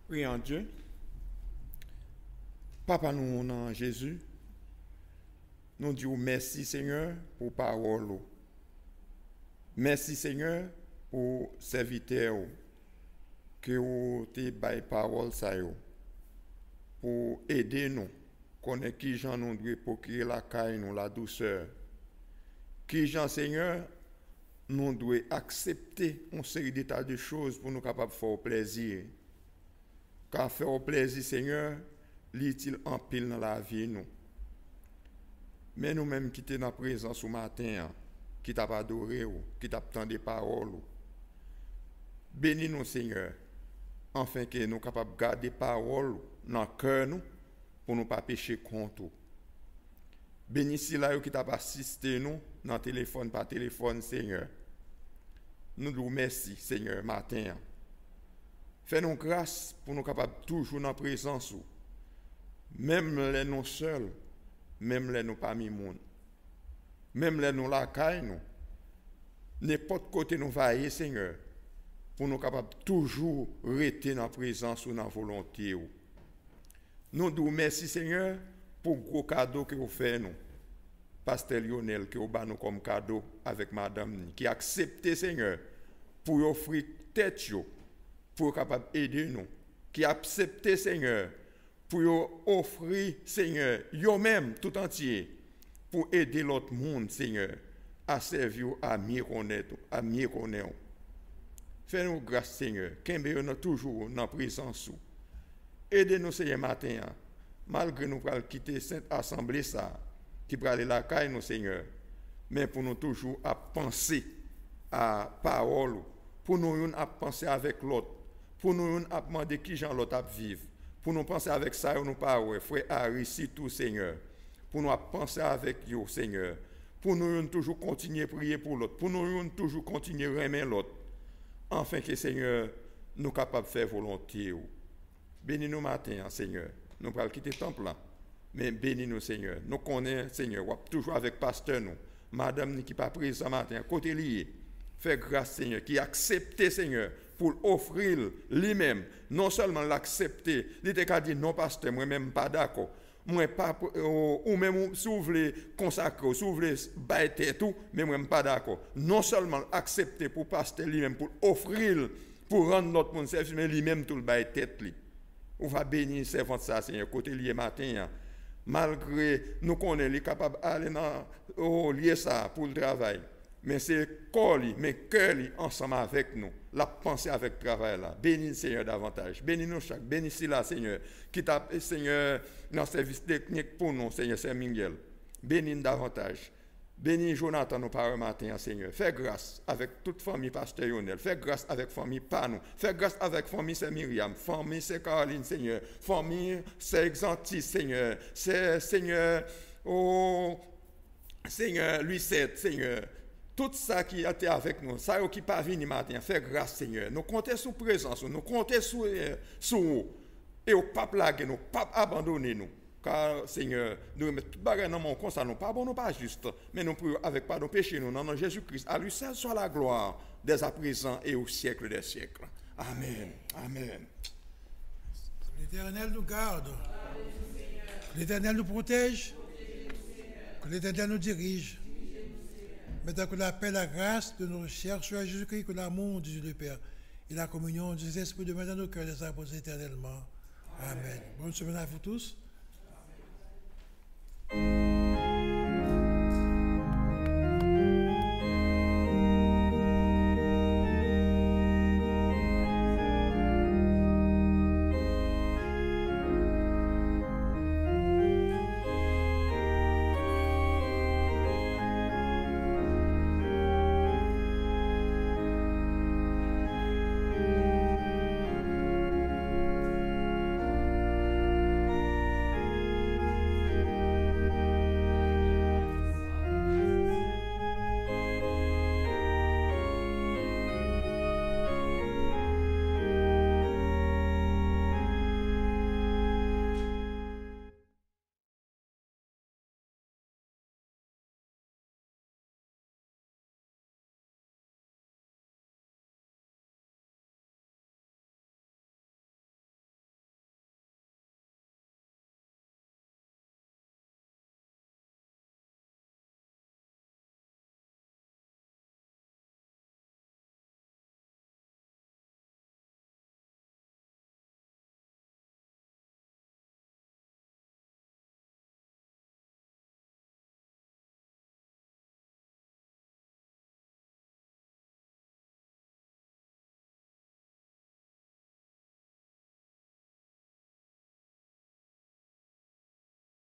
Prions Dieu. Papa, nous, dans Jésus, nous disons merci Seigneur pour parole. Merci Seigneur pour serviteur que vous te bail parole ça pour aider nous connaître qui Jean nous doit procurer la caille nous la douceur. Qui Jean Seigneur nous doit accepter une série d'états de choses pour nous capables de faire plaisir. Car faire plaisir Seigneur, l'utile en pile dans la vie nous. Mais nous-mêmes qui sommes dans la présence ce matin, qui t'a adoré, qui t'a entendu des paroles. Bénis-nous Seigneur, afin que nous soyons capables de garder des paroles dans le cœur nous, pour ne pas pécher contre. Bénis ceux qui t'a assisté nous dans téléphone par téléphone Seigneur. Nous nous remercions Seigneur matin. Fais-nous grâce pour nous capables toujours dans la présence. Même les nous seuls, même les nous parmi monde. Même les nous la caille nous. N'importe côté nous va aller Seigneur. Pour nous capables toujours rester dans la présence ou dans la volonté. Nous nous remercions Seigneur pour le gros cadeau que vous faites nous. Pasteur Lionel qui vous bat nous comme cadeau avec madame qui a accepté Seigneur pour offrir tête yo, pour capable aider nous, qui accepté Seigneur, pour offrir Seigneur, yo-même tout entier, pour aider l'autre monde Seigneur, à servir, à mieux connaître. Fais-nous grâce Seigneur, qu'embé toujours dans la présence. Aidez-nous Seigneur matin, malgré nous pour quitter cette assemblée ça, qui pour aller la caille nous Seigneur, mais pour nous toujours à penser à parole, pour nous à penser avec l'autre, pour nous à demander qui gens l'autre à vivre, pour nous penser avec ça nous parole, frère Harry tout Seigneur, pour nous à penser avec vous Seigneur, pour nous toujours continuer à prier pour l'autre, pour nous toujours continuer à aimer l'autre, afin que Seigneur nous capables de faire volonté. Bénis-nous matin, Seigneur. Nous allons quitter le temple là. Mais bénis-nous, Seigneur. Nous connaissons, Seigneur, toujours avec pasteur nous. Madame qui n'est pas prise ce matin, côté lié. Fais grâce, Seigneur, qui accepte, Seigneur, pour offrir lui-même. Non seulement l'accepter, il était dit non, pasteur, moi-même pas d'accord. Moi pas ou même si vous voulez consacrer, si vous voulez bailler tout, mais moi même pas d'accord. Non seulement accepter pour pasteur lui-même, pour offrir, pour rendre notre monde service, mais lui-même tout le bail tête lui. On va bénir servant ça, Seigneur, côté lié matin. Malgré nous connaissons, il est capable d'aller dans lieu ça pour le travail. Mais c'est corps, mais cœur ensemble avec nous. La pensée avec le travail là. Bénis Seigneur davantage. Bénis nous chaque. Bénis là, Seigneur. Qui t'a, Seigneur, dans le service technique pour nous, Seigneur, c'est Miguel. Bénis davantage. Bénis Jonathan nous par matin, Seigneur. Fais grâce avec toute famille pasteur Yonel. Fais grâce avec famille Panou. Fais grâce avec famille c'est Myriam. Famille c'est Caroline, Seigneur. Famille c'est Exantis, Seigneur. C'est Seigneur, oh Seigneur, Lucette, Seigneur. Tout ça qui était avec nous, ça qui pas venu matin, fais grâce, Seigneur. Nous comptons sur présence, nous comptons sur vous. Et au pas plaguer nous, pas abandonner nous. Car, Seigneur, nous mettons tout bagage dans mon compte, ça nous pas bon, nous pas juste. Mais nous prions avec pardon péché, nous, dans nom de Jésus-Christ. À lui seul soit la gloire, dès à présent et au siècle des siècles. Amen. Amen. L'Éternel nous garde. L'Éternel nous protège. Que l'Éternel nous dirige. Maintenant que la paix, la grâce de notre cher Seigneur Jésus-Christ, que l'amour de Dieu le Père et la communion des esprits demeurent dans nos cœurs, les apôtres éternellement. Amen. Bonne semaine à vous tous.